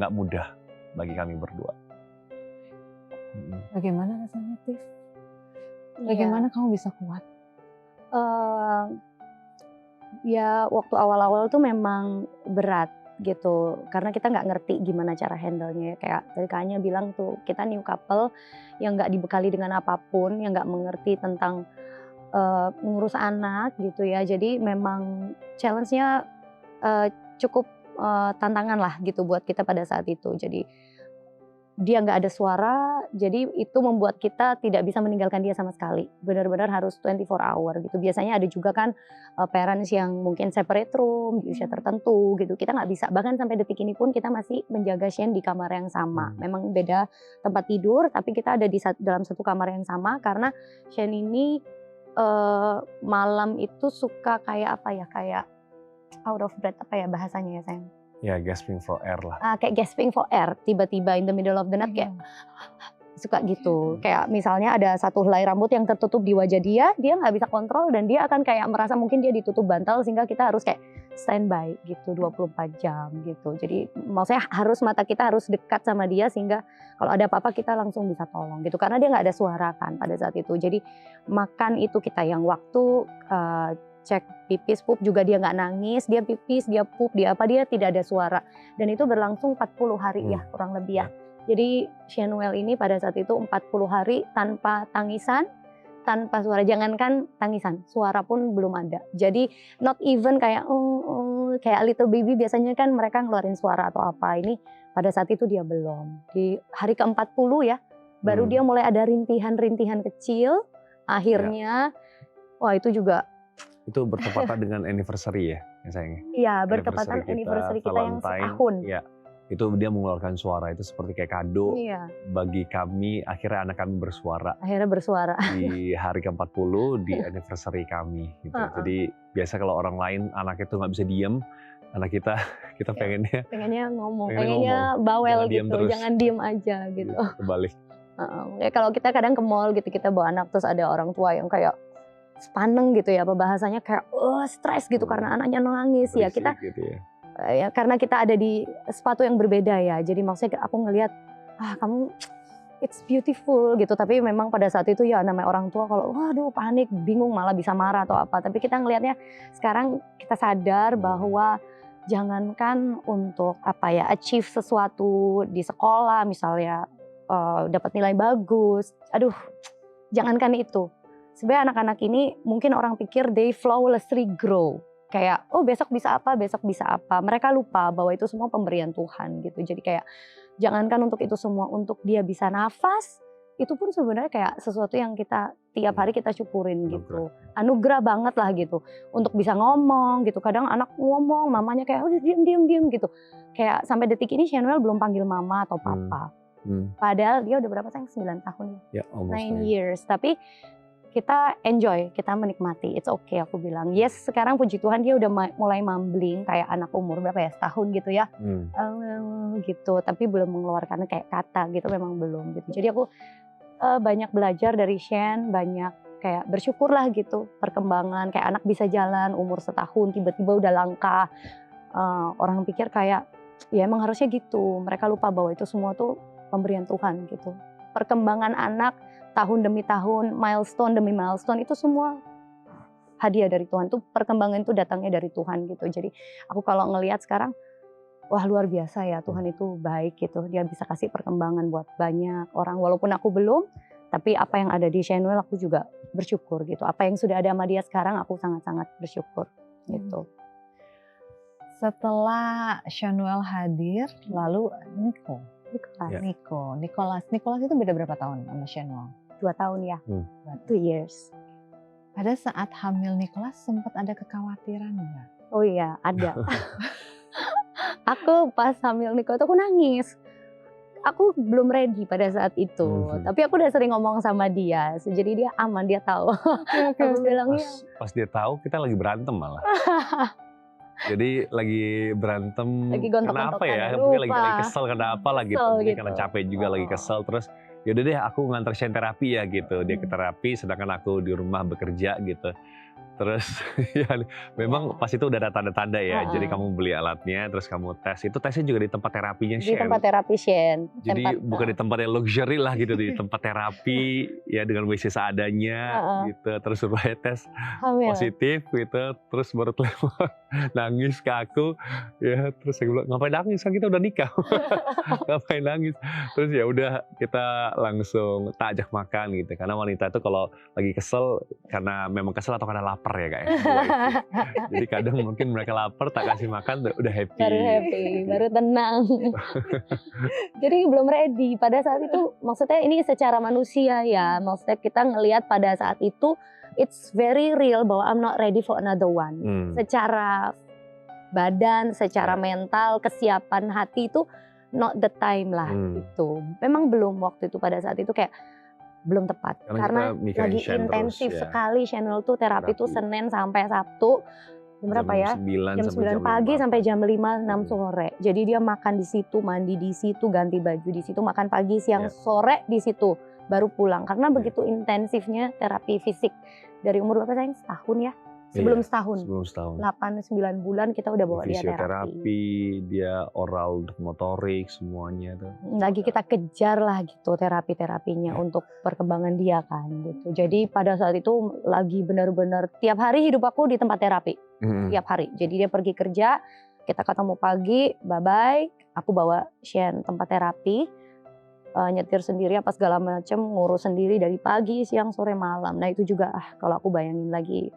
nggak mudah bagi kami berdua. Bagaimana rasanya, Tiff? Bagaimana kamu bisa kuat? Ya waktu awal-awal tuh memang berat gitu, karena kita nggak ngerti gimana cara handle-nya. Kayak tadi Kak Anya bilang tuh, kita new couple yang nggak dibekali dengan apapun, yang nggak mengerti tentang mengurus anak gitu ya. Jadi memang challenge-nya cukup tantangan lah gitu buat kita pada saat itu. Jadi dia nggak ada suara, jadi itu membuat kita tidak bisa meninggalkan dia sama sekali. Benar-benar harus 24 hour gitu. Biasanya ada juga kan parents yang mungkin separate room di usia tertentu gitu. Kita nggak bisa, bahkan sampai detik ini pun kita masih menjaga Shane di kamar yang sama. Memang beda tempat tidur, tapi kita ada dalam satu kamar yang sama karena Shane ini malam itu suka kayak apa ya, kayak out of breath, apa ya bahasanya ya sayang? Ya gasping for air lah. Kayak gasping for air, tiba-tiba in the middle of the night kayak suka gitu. Kayak misalnya ada satu helai rambut yang tertutup di wajah dia nggak bisa kontrol dan dia akan kayak merasa mungkin dia ditutup bantal sehingga kita harus kayak standby gitu 24 jam gitu. Jadi maksudnya mata kita harus dekat sama dia sehingga kalau ada apa-apa kita langsung bisa tolong gitu. Karena dia nggak ada suara kan pada saat itu. Jadi makan itu kita yang waktu cek pipis pup juga dia nggak nangis, dia pipis, dia pup, dia apa, dia tidak ada suara. Dan itu berlangsung 40 hari ya kurang lebih ya. Jadi Shanuel ini pada saat itu 40 hari tanpa tangisan, tanpa suara. Jangankan tangisan, suara pun belum ada. Jadi not even kayak kayak little baby biasanya kan mereka ngeluarin suara atau apa. Ini pada saat itu dia belum. Di hari ke-40 ya, baru dia mulai ada rintihan-rintihan kecil. Akhirnya wah itu juga itu bertepatan dengan anniversary ya sayangnya. Iya, bertepatan anniversary kita yang setahun. Iya, itu dia mengeluarkan suara, itu seperti kayak kado bagi kami. Akhirnya anak kami bersuara. Akhirnya bersuara. Di hari ke-40 di anniversary kami. Gitu. Jadi biasa kalau orang lain anak itu nggak bisa diem, anak kita pengennya ngomong, pengennya bawel gitu, jangan diem aja gitu. Kebalik. Ya kalau kita kadang ke mall gitu, kita bawa anak terus ada orang tua yang kayak sepaneng gitu ya, apa bahasanya kayak stres gitu karena anaknya nangis. Berisik, ya kita gitu ya. Ya karena kita ada di sepatu yang berbeda ya, jadi maksudnya aku ngelihat kamu it's beautiful gitu, tapi memang pada saat itu ya namanya orang tua kalau waduh panik bingung malah bisa marah atau apa, tapi kita ngelihatnya sekarang kita sadar bahwa jangankan untuk achieve sesuatu di sekolah misalnya dapat nilai bagus, jangankan itu. Sebenarnya anak-anak ini mungkin orang pikir they flawlessly grow. Kayak, besok bisa apa, besok bisa apa. Mereka lupa bahwa itu semua pemberian Tuhan gitu. Jadi kayak, jangankan untuk itu semua, untuk dia bisa nafas, itu pun sebenarnya kayak sesuatu yang kita tiap hari kita syukurin gitu. Anugerah banget lah gitu. Untuk bisa ngomong gitu. Kadang anak ngomong, mamanya kayak, udah diam gitu. Kayak sampai detik ini Shanuel belum panggil mama atau papa. Padahal dia udah berapa sayang? 9 tahun ya? Ya, almost 9 years. Tapi kita enjoy, kita menikmati, it's okay aku bilang. Yes, sekarang puji Tuhan dia udah mulai mumbling kayak anak umur berapa ya, setahun gitu ya, gitu. Tapi belum mengeluarkan kayak kata gitu, memang belum gitu. Jadi aku banyak belajar dari Shane, banyak kayak bersyukur lah gitu perkembangan. Kayak anak bisa jalan umur setahun, tiba-tiba udah langkah. Orang pikir kayak ya emang harusnya gitu. Mereka lupa bahwa itu semua tuh pemberian Tuhan gitu. Perkembangan anak tahun demi tahun, milestone demi milestone, itu semua hadiah dari Tuhan. Itu perkembangan itu datangnya dari Tuhan gitu. Jadi aku kalau ngelihat sekarang, wah luar biasa ya, Tuhan itu baik gitu. Dia bisa kasih perkembangan buat banyak orang. Walaupun aku belum, tapi apa yang ada di Shanuel aku juga bersyukur gitu. Apa yang sudah ada sama dia sekarang aku sangat-sangat bersyukur gitu. Setelah Shanuel hadir, lalu Nicholas itu beda berapa tahun sama Shanuel? 2 tahun ya, 2 years. Pada saat hamil Nicholas sempat ada kekhawatiran nggak? Oh iya, ada. Aku pas hamil Nico itu aku nangis. aku belum ready pada saat itu. Tapi aku udah sering ngomong sama dia, jadi dia aman, dia tahu. Aku bilangnya pas dia tahu kita lagi berantem malah. Jadi lagi berantem, lagi kenapa ya? Mungkin lagi kesel kenapa lah gitu. Mungkin karena capek juga lagi kesel. Terus yaudah deh aku nganter Shane terapi ya gitu. Dia ke terapi sedangkan aku di rumah bekerja gitu. Terus ya memang pas itu udah ada tanda-tanda ya. Jadi kamu beli alatnya, terus kamu tes. Itu tesnya juga di tempat terapinya Shane. Di tempat terapi Shane. Jadi bukan di tempat yang luxury lah gitu, di tempat terapi ya dengan WC seadanya gitu. Terus suruh tes positif gitu. Terus baru telepon nangis ke aku ya. Terus saya bilang ngapain nangis, kan kita udah nikah. Ngapain nangis. Terus ya udah kita langsung tak ajak makan gitu. Karena wanita itu kalau lagi kesel karena memang kesel atau karena lapar ya kayak. Jadi kadang mungkin mereka lapar tak kasih makan udah happy. Baru happy, baru tenang. Jadi belum ready pada saat itu. Maksudnya ini secara manusia ya. Maksudnya kita ngelihat pada saat itu it's very real bahwa I'm not ready for another one. Secara badan, secara mental, kesiapan hati itu not the time lah gitu. Memang belum waktu itu pada saat itu kayak belum tepat karena lagi intensif sekali. Channel tuh terapi tuh Senin sampai Sabtu jam berapa ya? Jam 9 pagi sampai jam 5-6 sore. Jadi dia makan di situ, mandi di situ, ganti baju di situ, makan pagi, siang, sore di situ, baru pulang. Karena begitu intensifnya terapi fisik. Dari umur berapa sayang? Setahun ya? Sebelum setahun. 8-9 bulan kita udah bawa dia terapi. Fisioterapi, dia oral motorik, semuanya tuh. Lagi kita kejar lah gitu terapi-terapinya untuk perkembangan dia kan gitu. Jadi pada saat itu lagi benar-benar tiap hari hidup aku di tempat terapi. Tiap hari. Jadi dia pergi kerja, kita ketemu pagi, bye-bye. Aku bawa Shane tempat terapi. Nyetir sendiri apa segala macam, ngurus sendiri dari pagi, siang, sore, malam. Nah itu juga kalau aku bayangin lagi,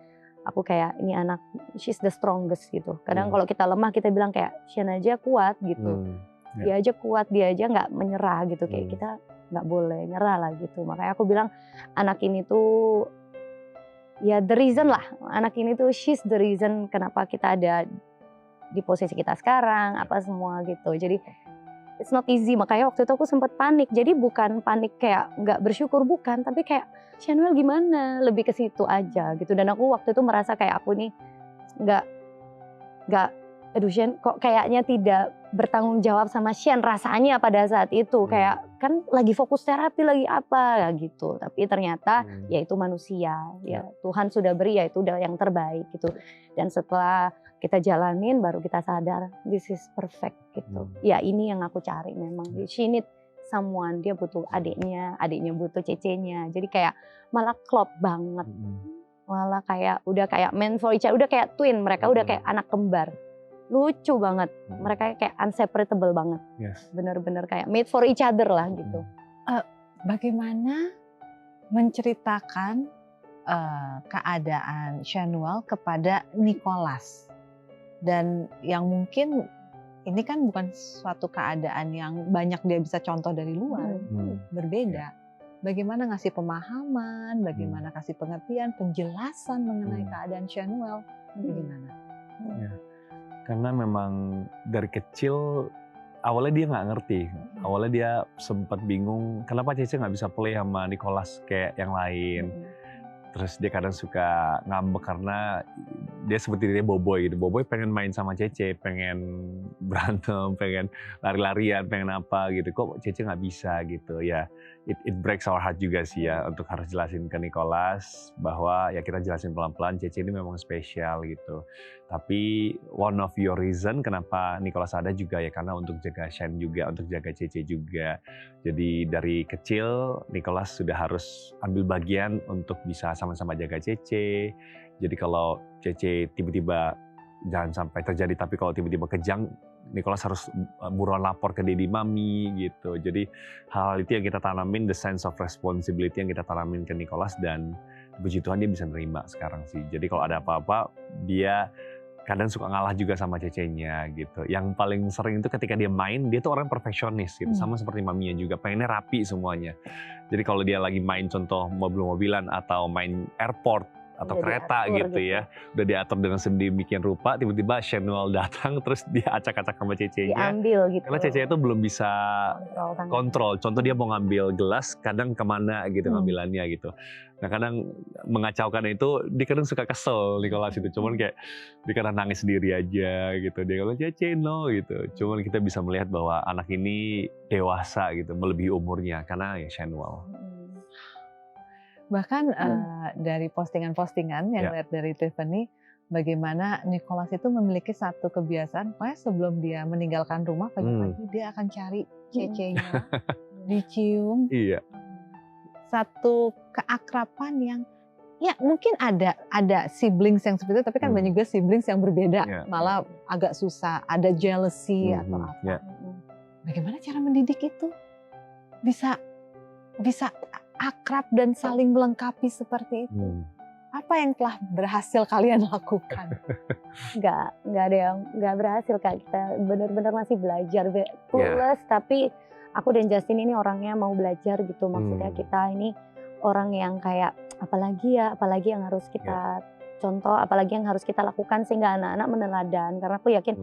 aku kayak ini anak, she's the strongest gitu. Kadang kalau kita lemah kita bilang kayak Shane aja kuat gitu. Dia aja kuat, dia aja nggak menyerah gitu. Kayak kita nggak boleh nyerah lah gitu. Makanya aku bilang anak ini tuh ya the reason lah. Anak ini tuh she's the reason kenapa kita ada di posisi kita sekarang, apa semua gitu. Jadi it's not easy. Makanya waktu itu aku sempat panik. Jadi bukan panik kayak nggak bersyukur, bukan. Tapi kayak Shanuel gimana? Lebih ke situ aja gitu. Dan aku waktu itu merasa kayak aku nih nggak, aduh Shane kok kayaknya tidak bertanggung jawab sama Shane rasanya pada saat itu. Kayak kan lagi fokus terapi lagi apa gitu. Tapi ternyata ya itu manusia. Ya Tuhan sudah beri ya itu udah yang terbaik gitu. Dan setelah kita jalanin baru kita sadar this is perfect gitu. Ya ini yang aku cari memang. She need someone, dia butuh adiknya butuh cecenya. Jadi kayak malah klop banget. Malah kayak udah kayak man for each other, udah kayak twin, mereka udah kayak anak kembar. Lucu banget. Mereka kayak unseparable banget. Bener-bener kayak made for each other lah gitu. Bagaimana menceritakan keadaan Shanuel kepada Nicholas? Dan yang mungkin ini kan bukan suatu keadaan yang banyak dia bisa contoh dari luar, berbeda. Bagaimana ngasih pemahaman, bagaimana kasih pengertian, penjelasan mengenai keadaan Shanuel, bagaimana? Karena memang dari kecil awalnya dia nggak ngerti, awalnya dia sempat bingung kenapa Cece nggak bisa play sama Nicholas kayak yang lain. Terus dia kadang suka ngambek karena dia seperti dia boboy gitu. Boboy pengen main sama Cece, pengen berantem, pengen lari-larian, pengen apa gitu. Kok Cece nggak bisa gitu ya. It breaks our heart juga sih ya untuk harus jelasin ke Nicholas bahwa ya kita jelasin pelan-pelan Cece ini memang spesial gitu. Tapi one of your reason kenapa Nicholas ada juga ya karena untuk jaga Shane juga, untuk jaga Cece juga. Jadi dari kecil Nicholas sudah harus ambil bagian untuk bisa sama-sama jaga Cece. Jadi kalau Cece tiba-tiba jangan sampai terjadi, tapi kalau tiba-tiba kejang, Nicholas harus buruan lapor ke Daddy Mami gitu. Jadi hal itu yang kita tanamin, the sense of responsibility yang kita tanamin ke Nicholas, dan puji Tuhan dia bisa nerima sekarang sih. Jadi kalau ada apa-apa dia kadang suka ngalah juga sama Cecenya gitu. Yang paling sering itu ketika dia main, dia tuh orang perfeksionis gitu. Sama seperti maminya juga, pengennya rapi semuanya. Jadi kalau dia lagi main contoh mobil-mobilan atau main airport, atau Udah kereta diatur gitu ya. Udah diatur dengan sedemikian rupa, tiba-tiba Chanel datang terus dia acak-acak sama Cece-nya. Diambil gitu. Karena Cece itu belum bisa kontrol. Contoh dia mau ngambil gelas, kadang kemana gitu ngambilannya gitu. Nah kadang mengacaukan itu, dia kadang suka kesel Nicholas itu. Cuman kayak dia kadang nangis sendiri aja gitu. Dia bilang Cece no gitu. Cuman kita bisa melihat bahwa anak ini dewasa gitu, melebihi umurnya karena ya Chanel. Bahkan dari postingan-postingan yang lihat dari Tiffany, bagaimana Nicholas itu memiliki satu kebiasaan, pokoknya sebelum dia meninggalkan rumah pagi-pagi dia akan cari Cece-nya, dicium. Iya. Satu keakraban yang ya mungkin ada siblings yang seperti itu, tapi kan banyak juga siblings yang berbeda, malah agak susah, ada jealousy atau apa. Bagaimana cara mendidik itu bisa akrab dan saling melengkapi seperti itu? Apa yang telah berhasil kalian lakukan? Nggak ada yang nggak berhasil Kak. Kita benar-benar masih belajar. Plus tapi aku dan Justin ini orangnya mau belajar gitu. Maksudnya kita ini orang yang kayak apalagi yang harus kita contoh, apalagi yang harus kita lakukan sehingga anak-anak meneladan. Karena aku yakin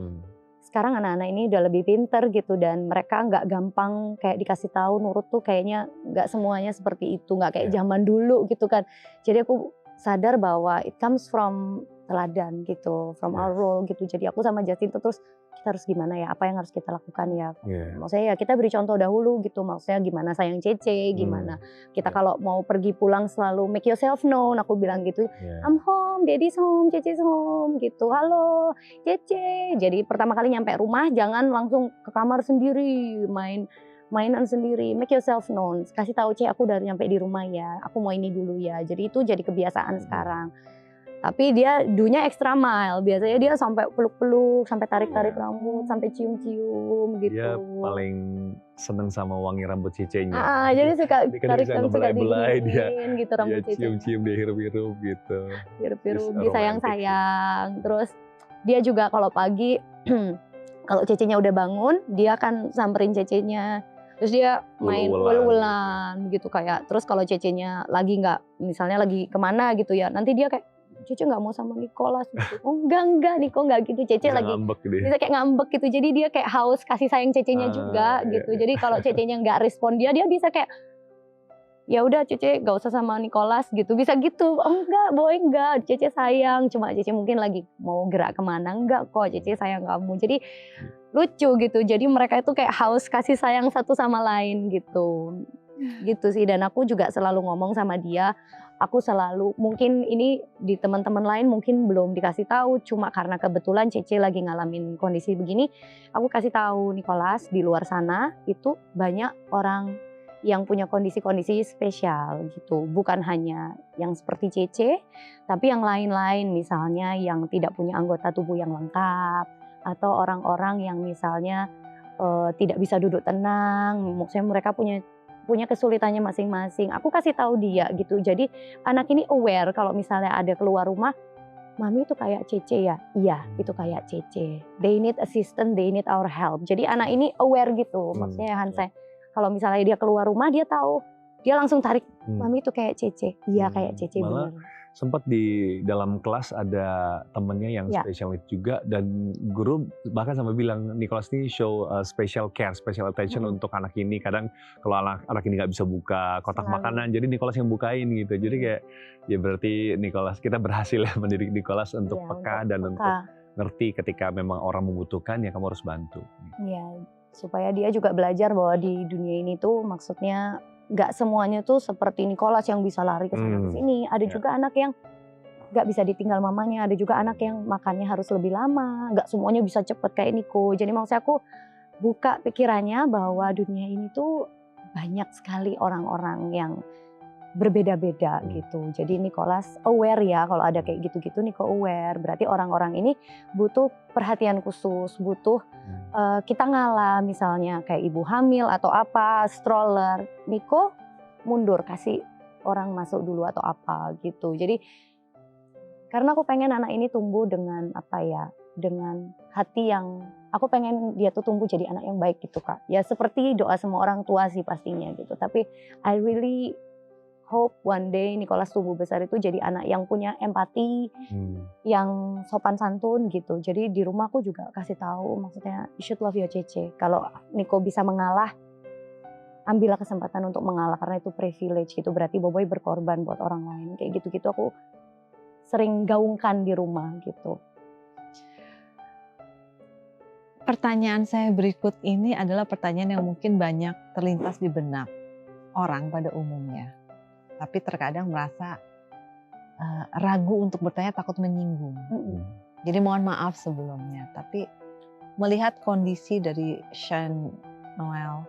sekarang anak-anak ini udah lebih pinter gitu dan mereka nggak gampang kayak dikasih tahu nurut tuh kayaknya nggak semuanya seperti itu, nggak kayak zaman dulu gitu kan. Jadi aku sadar bahwa it comes from teladan gitu, from our role gitu. Jadi aku sama Justin tuh terus kita harus gimana ya, apa yang harus kita lakukan ya. Maksudnya ya kita beri contoh dahulu gitu, maksudnya gimana sayang Cece, gimana kita kalau mau pergi pulang selalu make yourself known, aku bilang gitu. I'm home, daddy's home, Cece's home gitu. Halo Cece. Jadi pertama kali nyampe rumah jangan langsung ke kamar sendiri, mainan sendiri, make yourself known. Kasih tahu Cece aku udah nyampe di rumah ya, aku mau ini dulu ya. Jadi itu jadi kebiasaan sekarang. Tapi dia dunya extra mile. Biasanya dia sampai peluk-peluk, sampai tarik-tarik rambut, sampai cium-cium gitu. Dia paling seneng sama wangi rambut Cece-nya. Jadi suka tarik rambut, suka diginiin gitu rambut Cece. Cium-cium, dia hirup-hirup gitu. Hirup-hirup, dia sayang-sayang. Terus dia juga kalau pagi, kalau Cece-nya udah bangun, dia akan samperin Cece-nya. Terus dia main ul-ulan gitu kayak. Terus kalau Cece-nya lagi nggak, misalnya lagi kemana gitu ya, nanti dia kayak Cece nggak mau sama Nicholas gitu. Oh enggak Niko nggak gitu. Cece bisa lagi bisa kayak ngambek gitu. Jadi dia kayak haus kasih sayang Cece-nya juga gitu. Jadi kalau Cece-nya nggak respon dia bisa kayak ya udah Cece nggak usah sama Nicholas gitu. Bisa gitu. Oh enggak, boy enggak. Cece sayang. Cuma Cece mungkin lagi mau gerak kemana, enggak kok. Cece sayang kamu. Jadi lucu gitu. Jadi mereka itu kayak haus kasih sayang satu sama lain gitu. Gitu sih. Dan aku juga selalu ngomong sama dia. Aku selalu, mungkin ini di teman-teman lain mungkin belum dikasih tahu, cuma karena kebetulan Cece lagi ngalamin kondisi begini, aku kasih tahu Nicholas di luar sana itu banyak orang yang punya kondisi-kondisi spesial gitu, bukan hanya yang seperti Cece, tapi yang lain-lain misalnya yang tidak punya anggota tubuh yang lengkap atau orang-orang yang misalnya tidak bisa duduk tenang, maksudnya mereka punya kesulitannya masing-masing. Aku kasih tahu dia gitu. Jadi anak ini aware kalau misalnya ada keluar rumah, mami itu kayak Cece ya? Iya, itu kayak Cece. They need assistance, they need our help. Jadi anak ini aware gitu. Maksudnya Hansa, kalau misalnya dia keluar rumah dia tahu, dia langsung tarik, mami itu kayak Cece. Iya kayak Cece benar. Sempat di dalam kelas ada temennya yang special needs juga dan guru bahkan sampai bilang Nicholas ini show special care, special attention untuk anak ini. Kadang kalau anak ini nggak bisa buka kotak makanan, jadi Nicholas yang bukain gitu. Jadi kayak ya berarti Nicholas, kita berhasil ya mendidik Nicholas untuk peka dan untuk ngerti ketika memang orang membutuhkan ya kamu harus bantu. Iya, supaya dia juga belajar bahwa di dunia ini tuh maksudnya nggak semuanya tuh seperti Nicholas yang bisa lari ke sana ke sini. Ada juga anak yang nggak bisa ditinggal mamanya. Ada juga anak yang makannya harus lebih lama. Nggak semuanya bisa cepet kayak Niko. Jadi maksud aku buka pikirannya bahwa dunia ini tuh banyak sekali orang-orang yang berbeda-beda gitu. Jadi Nicholas aware ya kalau ada kayak gitu-gitu, Niko aware. Berarti orang-orang ini butuh perhatian khusus, butuh kita ngalah misalnya kayak ibu hamil atau apa, stroller. Niko mundur kasih orang masuk dulu atau apa gitu. Jadi karena aku pengen anak ini tumbuh dengan apa ya, dengan hati yang aku pengen dia tuh tumbuh jadi anak yang baik gitu Kak. Ya seperti doa semua orang tua sih pastinya gitu. Tapi I really hope one day Nicholas tumbuh besar itu jadi anak yang punya empati, yang sopan santun gitu. Jadi di rumah aku juga kasih tahu, maksudnya you should love your Cece. Kalau Nico bisa mengalah, ambillah kesempatan untuk mengalah karena itu privilege gitu. Berarti Boboiboy berkorban buat orang lain. Kayak gitu-gitu aku sering gaungkan di rumah gitu. Pertanyaan saya berikut ini adalah pertanyaan yang mungkin banyak terlintas di benak orang pada umumnya. Tapi terkadang merasa ragu untuk bertanya, takut menyinggung. Jadi mohon maaf sebelumnya. Tapi melihat kondisi dari Shane Noel,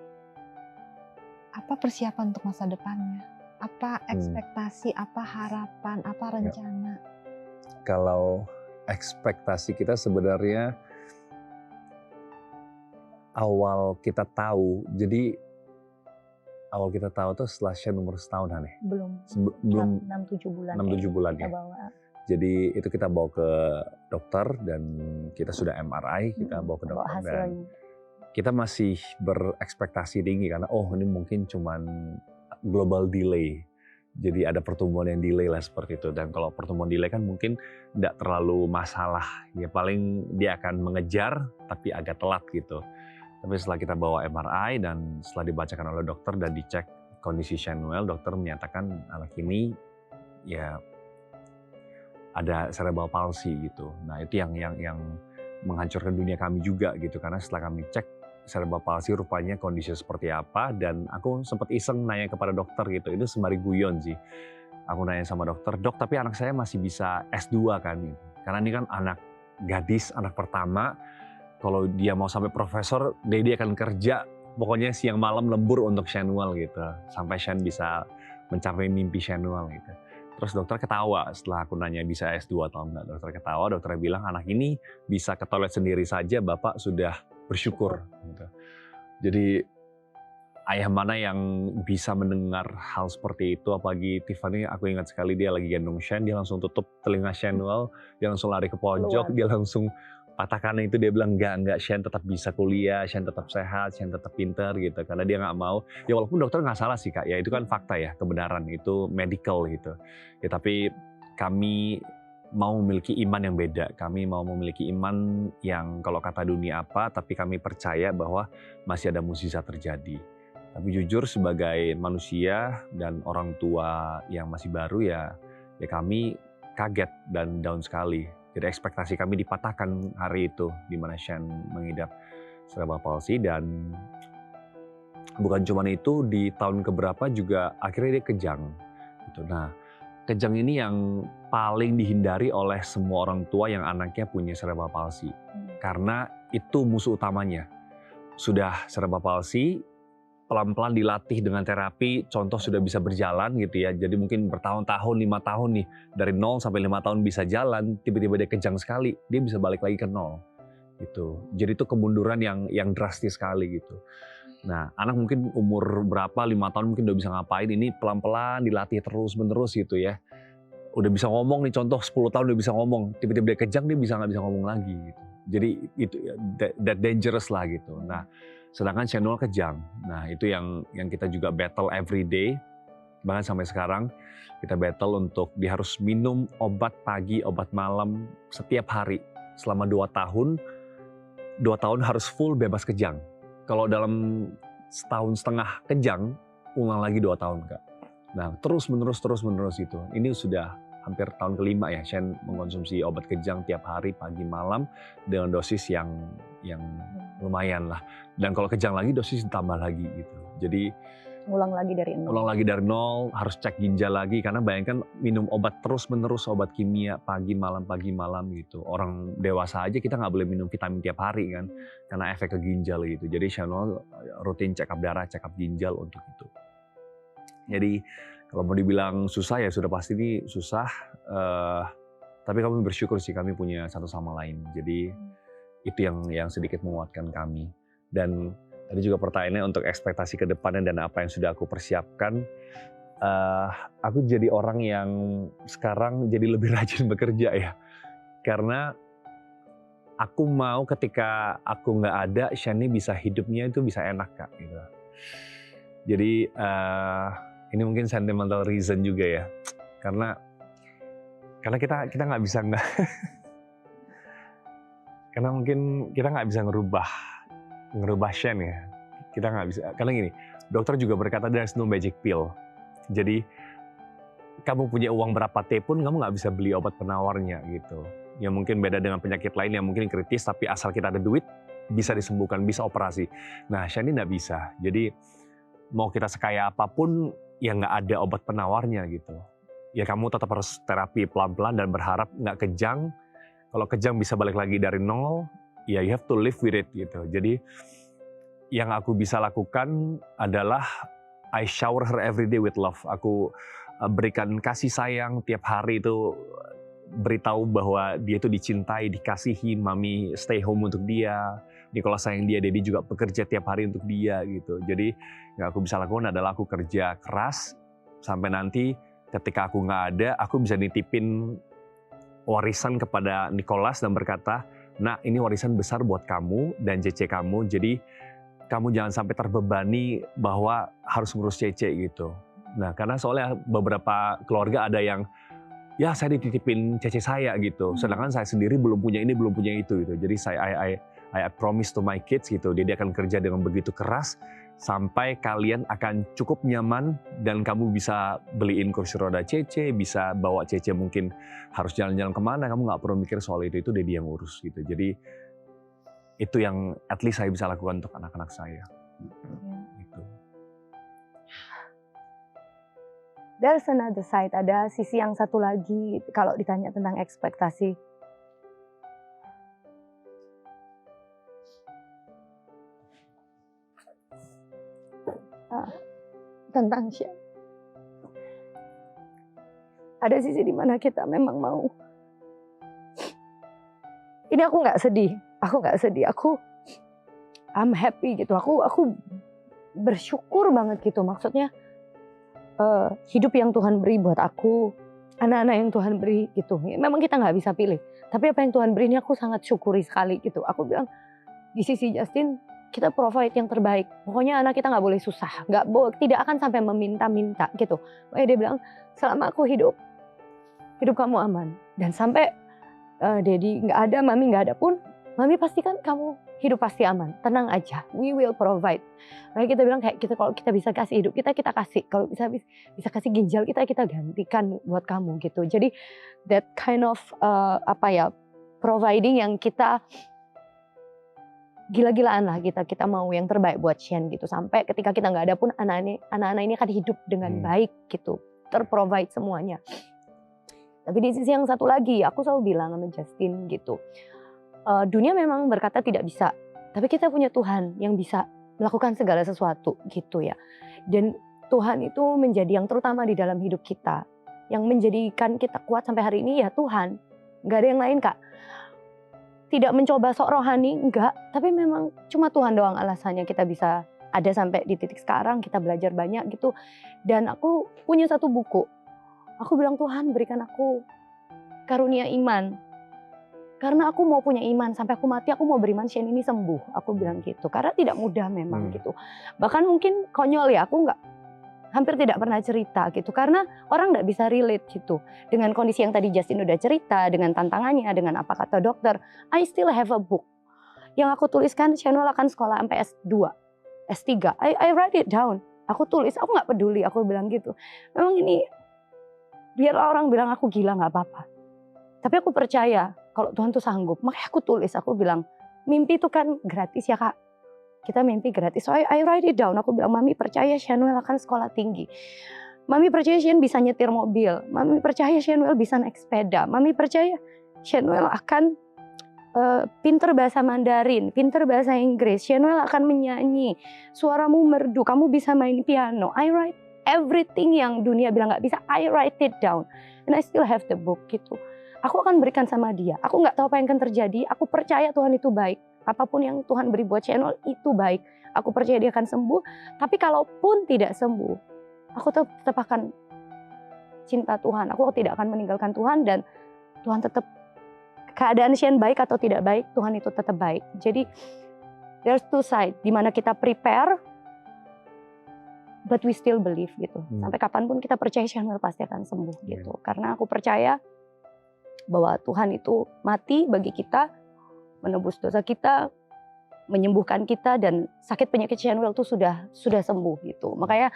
apa persiapan untuk masa depannya? Apa ekspektasi, apa harapan, apa rencana? Kalau ekspektasi kita sebenarnya awal kita tahu tuh setelah Shane umur setahun nih. Belum 6-7 bulan. 6-7 bulan ya. Jadi itu kita bawa ke dokter dan kita sudah MRI, kita bawa ke dokter dan kita masih berekspektasi tinggi karena ini mungkin cuman global delay. Jadi ada pertumbuhan yang delay lah seperti itu. Dan kalau pertumbuhan delay kan mungkin tidak terlalu masalah. Ya paling dia akan mengejar tapi agak telat gitu. Tapi setelah kita bawa MRI dan setelah dibacakan oleh dokter dan dicek kondisi Shane Noel, dokter menyatakan anak ini ya ada cerebral palsy gitu. Nah itu yang menghancurkan dunia kami juga gitu, karena setelah kami cek cerebral palsy rupanya kondisi seperti apa, dan aku sempat iseng nanya kepada dokter gitu, itu sembari guyon sih. Aku nanya sama dokter, dok tapi anak saya masih bisa S2 kan? Gitu. Karena ini kan anak gadis, anak pertama. Kalau dia mau sampai profesor, dia akan kerja pokoknya siang malam lembur untuk Shane Noel gitu. Sampai Shane bisa mencapai mimpi Shane Noel gitu. Terus dokter ketawa setelah aku nanya bisa S2 atau enggak. Dokter ketawa, dokternya bilang anak ini bisa ke toilet sendiri saja, Bapak sudah bersyukur. Gitu. Jadi ayah mana yang bisa mendengar hal seperti itu, apalagi Tiffany, aku ingat sekali dia lagi gendong Shane, dia langsung tutup telinga Shane Noel, dia langsung lari ke pojok, dia langsung patahkan itu, dia bilang enggak, Shane tetap bisa kuliah, Shane tetap sehat, Shane tetap pintar gitu, karena dia nggak mau. Ya walaupun dokter nggak salah sih Kak, ya itu kan fakta ya, kebenaran itu medical gitu. Ya tapi kami mau memiliki iman yang beda, kami mau memiliki iman yang kalau kata dunia apa, tapi kami percaya bahwa masih ada mukjizat terjadi. Tapi jujur sebagai manusia dan orang tua yang masih baru ya kami kaget dan down sekali. Jadi ekspektasi kami dipatahkan hari itu di mana Shane mengidap cerebral palsy, dan bukan cuma itu, di tahun keberapa juga akhirnya dia kejang. Gitu. Nah, kejang ini yang paling dihindari oleh semua orang tua yang anaknya punya cerebral palsy. Karena itu musuh utamanya. Sudah cerebral palsy, pelan-pelan dilatih dengan terapi, contoh sudah bisa berjalan gitu ya. Jadi mungkin bertahun-tahun, 5 tahun nih, dari 0 sampai 5 tahun bisa jalan, tiba-tiba dia kejang sekali, dia bisa balik lagi ke 0. Gitu. Jadi itu kemunduran yang drastis sekali gitu. Nah, anak mungkin umur berapa, 5 tahun mungkin udah bisa ngapain, ini pelan-pelan dilatih terus-menerus gitu ya. Udah bisa ngomong nih, contoh 10 tahun udah bisa ngomong, tiba-tiba dia kejang, dia nggak bisa ngomong lagi gitu. Jadi itu that dangerous lah gitu. Nah, sedangkan Shane Noel kejang. Nah, itu yang kita juga battle every day. Bahkan sampai sekarang kita battle untuk dia harus minum obat pagi, obat malam setiap hari selama 2 tahun. 2 tahun harus full bebas kejang. Kalau dalam setahun setengah kejang, ulang lagi 2 tahun Kak. Nah, terus menerus gitu. Ini sudah hampir tahun kelima ya Shane mengkonsumsi obat kejang tiap hari pagi malam dengan dosis yang lumayan lah. Dan kalau kejang lagi dosis ditambah lagi gitu. Jadi ulang lagi dari nol, harus cek ginjal lagi, karena bayangkan minum obat terus-menerus, obat kimia pagi malam gitu. Orang dewasa aja kita nggak boleh minum vitamin tiap hari kan, karena efek ke ginjal gitu. Jadi Shane Noel rutin check up darah, check up ginjal untuk itu. Jadi kalau mau dibilang susah ya sudah pasti ini susah, tapi kami bersyukur sih kami punya satu sama lain. Jadi itu yang sedikit menguatkan kami. Dan tadi juga pertanyaannya untuk ekspektasi ke depannya dan apa yang sudah aku persiapkan. Aku jadi orang yang sekarang jadi lebih rajin bekerja ya. Karena aku mau ketika aku nggak ada, Shane bisa hidupnya itu bisa enak Kak. Gitu. Jadi ini mungkin sentimental reason juga ya, karena kita nggak bisa nggak, karena mungkin kita nggak bisa ngerubah Shane ya, kita nggak bisa, karena gini, dokter juga berkata there's no magic pill, jadi kamu punya uang berapa T pun kamu nggak bisa beli obat penawarnya gitu. Ya mungkin beda dengan penyakit lain yang mungkin kritis, tapi asal kita ada duit, bisa disembuhkan, bisa operasi. Nah, Shani nggak bisa. Jadi mau kita sekaya apapun, ya nggak ada obat penawarnya gitu. Ya kamu tetap harus terapi pelan-pelan dan berharap nggak kejang. Kalau kejang bisa balik lagi dari nol, ya you have to live with it gitu. Jadi yang aku bisa lakukan adalah I shower her every day with love. Aku berikan kasih sayang tiap hari itu, beritahu bahwa dia itu dicintai, dikasihi, mami stay home untuk dia, Nicola sayang dia, Dedi juga bekerja tiap hari untuk dia gitu. Jadi yang aku bisa lakukan adalah aku kerja keras sampai nanti ketika aku nggak ada, aku bisa nitipin warisan kepada Nicholas dan berkata, nah ini warisan besar buat kamu dan Cece kamu, jadi kamu jangan sampai terbebani bahwa harus ngurus Cece gitu. Nah karena soalnya beberapa keluarga ada yang ya saya dititipin Cece saya gitu, sedangkan saya sendiri belum punya ini, belum punya itu gitu. Jadi I promise to my kids gitu, dia akan kerja dengan begitu keras sampai kalian akan cukup nyaman dan kamu bisa beliin kursi roda Cece, bisa bawa Cece mungkin harus jalan-jalan kemana, kamu nggak perlu mikir soal itu dia yang urus gitu. Jadi itu yang at least saya bisa lakukan untuk anak-anak saya. Gitu. There's another side, ada sisi yang satu lagi kalau ditanya tentang ekspektasi. Tentang Shane. Ada sisi di mana kita memang mau. Ini aku nggak sedih, I'm happy gitu. Aku bersyukur banget gitu. Maksudnya hidup yang Tuhan beri buat aku, anak-anak yang Tuhan beri gitu. Memang kita nggak bisa pilih. Tapi apa yang Tuhan beri ini aku sangat syukuri sekali gitu. Aku bilang di sisi Justin, kita provide yang terbaik. Pokoknya anak kita nggak boleh susah, tidak akan sampai meminta-minta gitu. Makanya dia bilang, selama aku hidup kamu aman. Dan sampai Dedi nggak ada, Mami nggak ada pun, Mami pastikan kamu hidup pasti aman. Tenang aja, we will provide. Makanya kita bilang kayak gitu, kalau kita bisa kasih hidup kita kasih. Kalau bisa kasih ginjal kita gantikan buat kamu gitu. Jadi that kind of providing yang kita gila-gilaan lah, kita mau yang terbaik buat Shane gitu, sampai ketika kita nggak ada pun anak-anak ini akan hidup dengan baik gitu, terprovide semuanya. Tapi di sisi yang satu lagi, aku selalu bilang sama Justin gitu, dunia memang berkata tidak bisa, tapi kita punya Tuhan yang bisa melakukan segala sesuatu gitu ya. Dan Tuhan itu menjadi yang terutama di dalam hidup kita, yang menjadikan kita kuat sampai hari ini ya Tuhan, nggak ada yang lain Kak. Tidak mencoba sok rohani, enggak. Tapi memang cuma Tuhan doang alasannya kita bisa ada sampai di titik sekarang, kita belajar banyak gitu. Dan aku punya satu buku. Aku bilang, Tuhan berikan aku karunia iman. Karena aku mau punya iman, sampai aku mati aku mau beriman Shane ini sembuh. Aku bilang gitu, karena tidak mudah memang gitu. Bahkan mungkin konyol ya, aku hampir tidak pernah cerita gitu, karena orang nggak bisa relate gitu dengan kondisi yang tadi Justin udah cerita, dengan tantangannya, dengan apa kata dokter. I still have a book yang aku tuliskan, Shane akan sekolah sampai S2, S3. I write it down. Aku tulis, aku nggak peduli, aku bilang gitu. Memang ini biar orang bilang aku gila nggak apa-apa. Tapi aku percaya kalau Tuhan tuh sanggup. Makanya aku tulis, aku bilang mimpi itu kan gratis ya Kak. Kita mimpi gratis. So I write it down. Aku bilang, Mami percaya Shanuel akan sekolah tinggi. Mami percaya Shanuel bisa nyetir mobil. Mami percaya Shanuel bisa naik sepeda. Mami percaya Shanuel akan pinter bahasa Mandarin, pinter bahasa Inggris. Shanuel akan menyanyi. Suaramu merdu, kamu bisa main piano. I write everything yang dunia bilang nggak bisa. I write it down. And I still have the book gitu. Aku akan berikan sama dia. Aku nggak tahu apa yang akan terjadi. Aku percaya Tuhan itu baik. Apapun yang Tuhan beri buat Shanuel itu baik. Aku percaya dia akan sembuh. Tapi kalaupun tidak sembuh, aku tetap akan cinta Tuhan. Aku tidak akan meninggalkan Tuhan, dan Tuhan tetap, keadaan Shane baik atau tidak baik, Tuhan itu tetap baik. Jadi there's two side, di mana kita prepare but we still believe gitu. Sampai kapanpun kita percaya Shanuel pasti akan sembuh gitu. Karena aku percaya bahwa Tuhan itu mati bagi kita, menebus dosa kita, menyembuhkan kita, dan sakit penyakit Shanuel itu sudah sembuh gitu. Makanya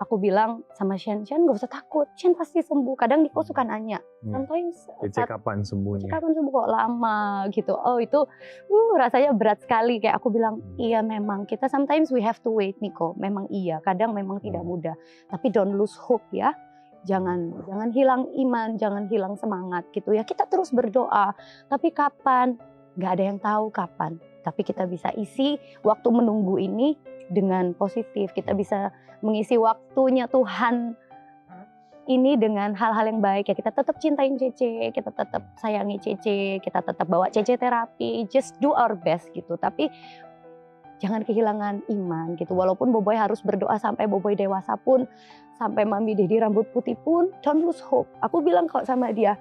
aku bilang sama Shen gak usah takut, Shen pasti sembuh. Kadang Niko suka nanya, sometimes kapan sembuhnya? Kapan sembuh kok lama gitu. Oh itu rasanya berat sekali. Kayak aku bilang, iya memang kita sometimes we have to wait Niko. Memang iya, kadang memang tidak mudah. Tapi don't lose hope ya. Jangan hilang iman, jangan hilang semangat gitu ya. Kita terus berdoa. Tapi kapan? Gak ada yang tahu kapan. Tapi kita bisa isi waktu menunggu ini dengan positif. Kita bisa mengisi waktunya Tuhan ini dengan hal-hal yang baik ya. Kita tetap cintain Cece, kita tetap sayangi Cece, kita tetap bawa Cece terapi. Just do our best gitu. Tapi jangan kehilangan iman gitu. Walaupun Boboy harus berdoa sampai Boboy dewasa pun, sampai Mami Dedi rambut putih pun, don't lose hope. Aku bilang kok sama dia,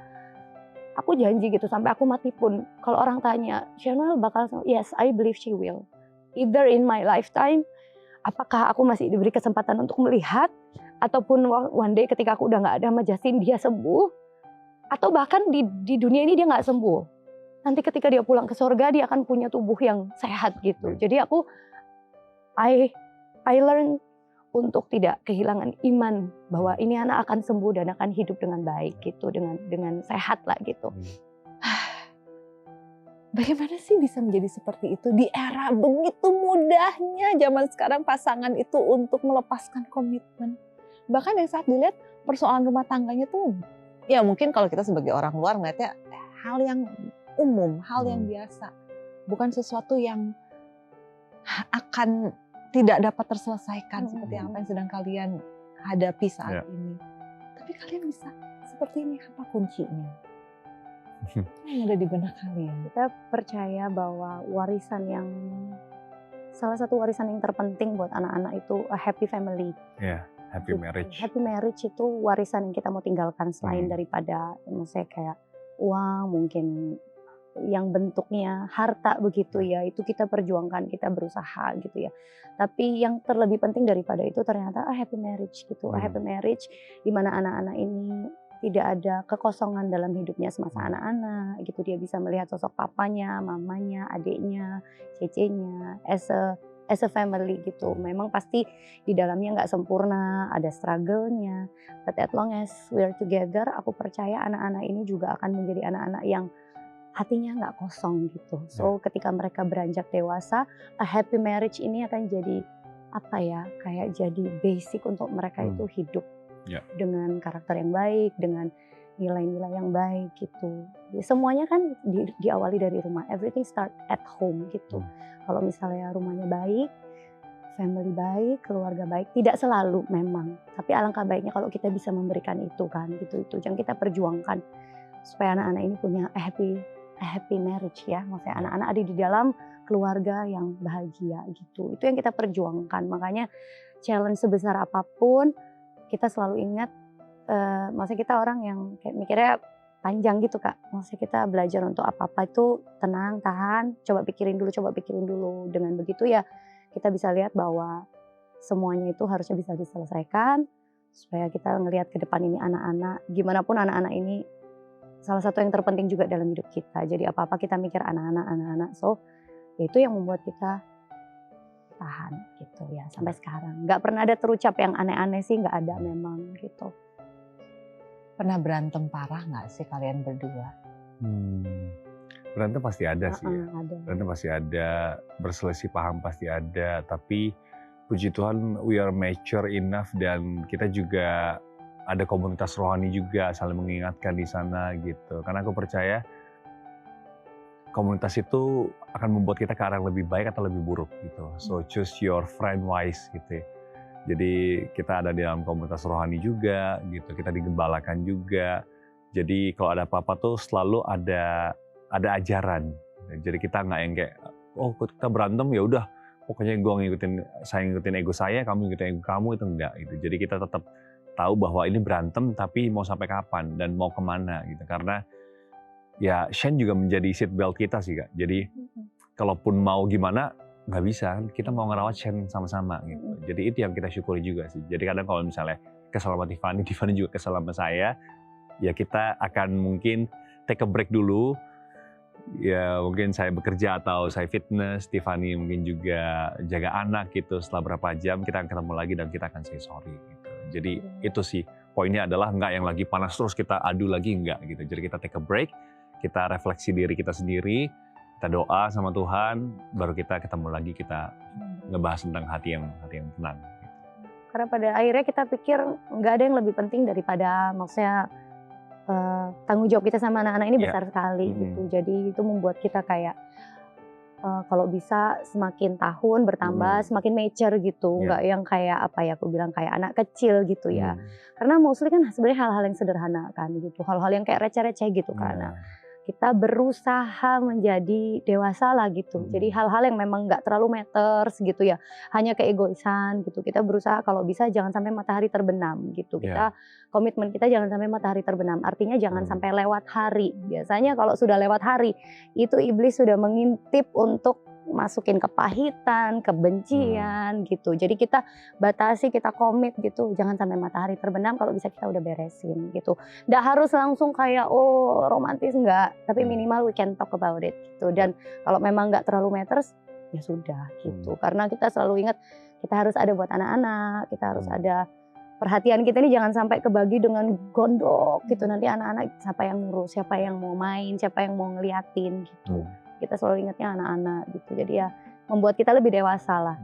aku janji gitu sampai aku mati pun, kalau orang tanya, Shanuel bakal, yes, I believe she will. Either in my lifetime, apakah aku masih diberi kesempatan untuk melihat, ataupun one day ketika aku udah nggak ada sama Justin, dia sembuh, atau bahkan di dunia ini dia nggak sembuh. Nanti ketika dia pulang ke surga, dia akan punya tubuh yang sehat gitu. Jadi aku, I learn untuk tidak kehilangan iman bahwa ini anak akan sembuh dan akan hidup dengan baik gitu, dengan sehat lah gitu. Bagaimana sih bisa menjadi seperti itu di era begitu mudahnya zaman sekarang pasangan itu untuk melepaskan komitmen. Bahkan yang saat dilihat persoalan rumah tangganya tuh, ya mungkin kalau kita sebagai orang luar melihatnya hal yang umum, hal yang biasa, bukan sesuatu yang akan tidak dapat terselesaikan seperti apa yang sedang kalian hadapi saat ini. Tapi kalian bisa seperti ini, apa kuncinya? Yang ada di benak kalian. Kita percaya bahwa salah satu warisan yang terpenting buat anak-anak itu a happy family. Happy marriage. Happy marriage itu warisan yang kita mau tinggalkan selain daripada misalnya kayak uang, mungkin yang bentuknya harta begitu ya, itu kita perjuangkan, kita berusaha gitu ya. Tapi yang terlebih penting daripada itu ternyata a happy marriage gitu. A happy marriage di mana anak-anak ini tidak ada kekosongan dalam hidupnya semasa anak-anak gitu. Dia bisa melihat sosok papanya, mamanya, adiknya, cecenya as a family gitu. Memang pasti di dalamnya nggak sempurna, ada struggle-nya. But as long as we are together, aku percaya anak-anak ini juga akan menjadi anak-anak yang hatinya nggak kosong gitu. So ketika mereka beranjak dewasa, a happy marriage ini akan jadi apa ya, kayak jadi basic untuk mereka itu hidup dengan karakter yang baik, dengan nilai-nilai yang baik gitu. Ya, semuanya kan diawali dari rumah. Everything start at home gitu. Kalau misalnya rumahnya baik, family baik, keluarga baik, tidak selalu memang. Tapi alangkah baiknya kalau kita bisa memberikan itu kan gitu. Itu yang kita perjuangkan supaya anak-anak ini punya a happy marriage ya, maksudnya anak-anak ada di dalam keluarga yang bahagia gitu. Itu yang kita perjuangkan. Makanya challenge sebesar apapun kita selalu ingat, maksudnya kita orang yang kayak mikirnya panjang gitu Kak. Maksudnya kita belajar untuk apa-apa itu tenang, tahan, coba pikirin dulu. Dengan begitu ya kita bisa lihat bahwa semuanya itu harusnya bisa diselesaikan supaya kita ngelihat ke depan ini anak-anak, gimana pun anak-anak ini salah satu yang terpenting juga dalam hidup kita. Jadi apa-apa kita mikir anak-anak. So, itu yang membuat kita tahan gitu ya sampai sekarang. Nggak pernah ada terucap yang aneh-aneh sih, nggak ada memang gitu. Pernah berantem parah nggak sih kalian berdua? Berantem pasti ada sih ya. Ada. Berantem pasti ada, berselisih paham pasti ada. Tapi puji Tuhan we are mature enough dan kita juga ada komunitas rohani juga saling mengingatkan di sana gitu. Karena aku percaya komunitas itu akan membuat kita ke arah yang lebih baik atau lebih buruk gitu. So choose your friend wise gitu ya. Jadi kita ada di dalam komunitas rohani juga gitu. Kita digembalakan juga. Jadi kalau ada apa-apa tuh selalu ada ajaran. Jadi kita nggak yang kayak oh kita berantem ya udah pokoknya saya ngikutin ego saya, kamu ngikutin ego kamu, itu enggak gitu. Jadi kita tetap tahu bahwa ini berantem tapi mau sampai kapan dan mau kemana gitu. Karena ya Shen juga menjadi seat belt kita sih Kak. Jadi kalaupun mau gimana nggak bisa, kita mau ngerawat Shen sama-sama gitu. Jadi itu yang kita syukuri juga sih. Jadi kadang kalau misalnya kesal sama Tiffany juga kesal sama saya, ya kita akan mungkin take a break dulu. Ya mungkin saya bekerja atau saya fitness, Tiffany mungkin juga jaga anak gitu. Setelah berapa jam kita akan ketemu lagi dan kita akan say sorry gitu. Jadi itu sih poinnya adalah nggak yang lagi panas terus kita adu lagi, enggak gitu. Jadi kita take a break, kita refleksi diri kita sendiri, kita doa sama Tuhan, baru kita ketemu lagi, kita ngebahas tentang hati yang tenang. Karena pada akhirnya kita pikir nggak ada yang lebih penting daripada maksudnya tanggung jawab kita sama anak-anak ini besar sekali gitu. Jadi itu membuat kita kayak kalau bisa semakin tahun bertambah semakin mature gitu, nggak yang kayak apa ya aku bilang kayak anak kecil gitu ya. Karena mostly kan sebenarnya hal-hal yang sederhana kan gitu, hal-hal yang kayak receh-receh gitu karena kita berusaha menjadi dewasa lah gitu. Jadi hal-hal yang memang nggak terlalu matters gitu ya, hanya keegoisan gitu. Kita berusaha kalau bisa jangan sampai matahari terbenam gitu. Kita komitmen kita jangan sampai matahari terbenam. Artinya jangan sampai lewat hari. Biasanya kalau sudah lewat hari, itu iblis sudah mengintip untuk masukin kepahitan, kebencian gitu. Jadi kita batasi, kita komit gitu. Jangan sampai matahari terbenam, kalau bisa kita udah beresin gitu. Nggak harus langsung kayak romantis, nggak. Tapi minimal we can talk about it gitu. Dan kalau memang nggak terlalu matters, ya sudah gitu. Karena kita selalu ingat kita harus ada buat anak-anak, kita harus ada perhatian kita ini jangan sampai kebagi dengan gondok gitu. Nanti anak-anak siapa yang ngurus, siapa yang mau main, siapa yang mau ngeliatin gitu. Kita selalu ingatnya anak-anak gitu. Jadi ya membuat kita lebih dewasa lah.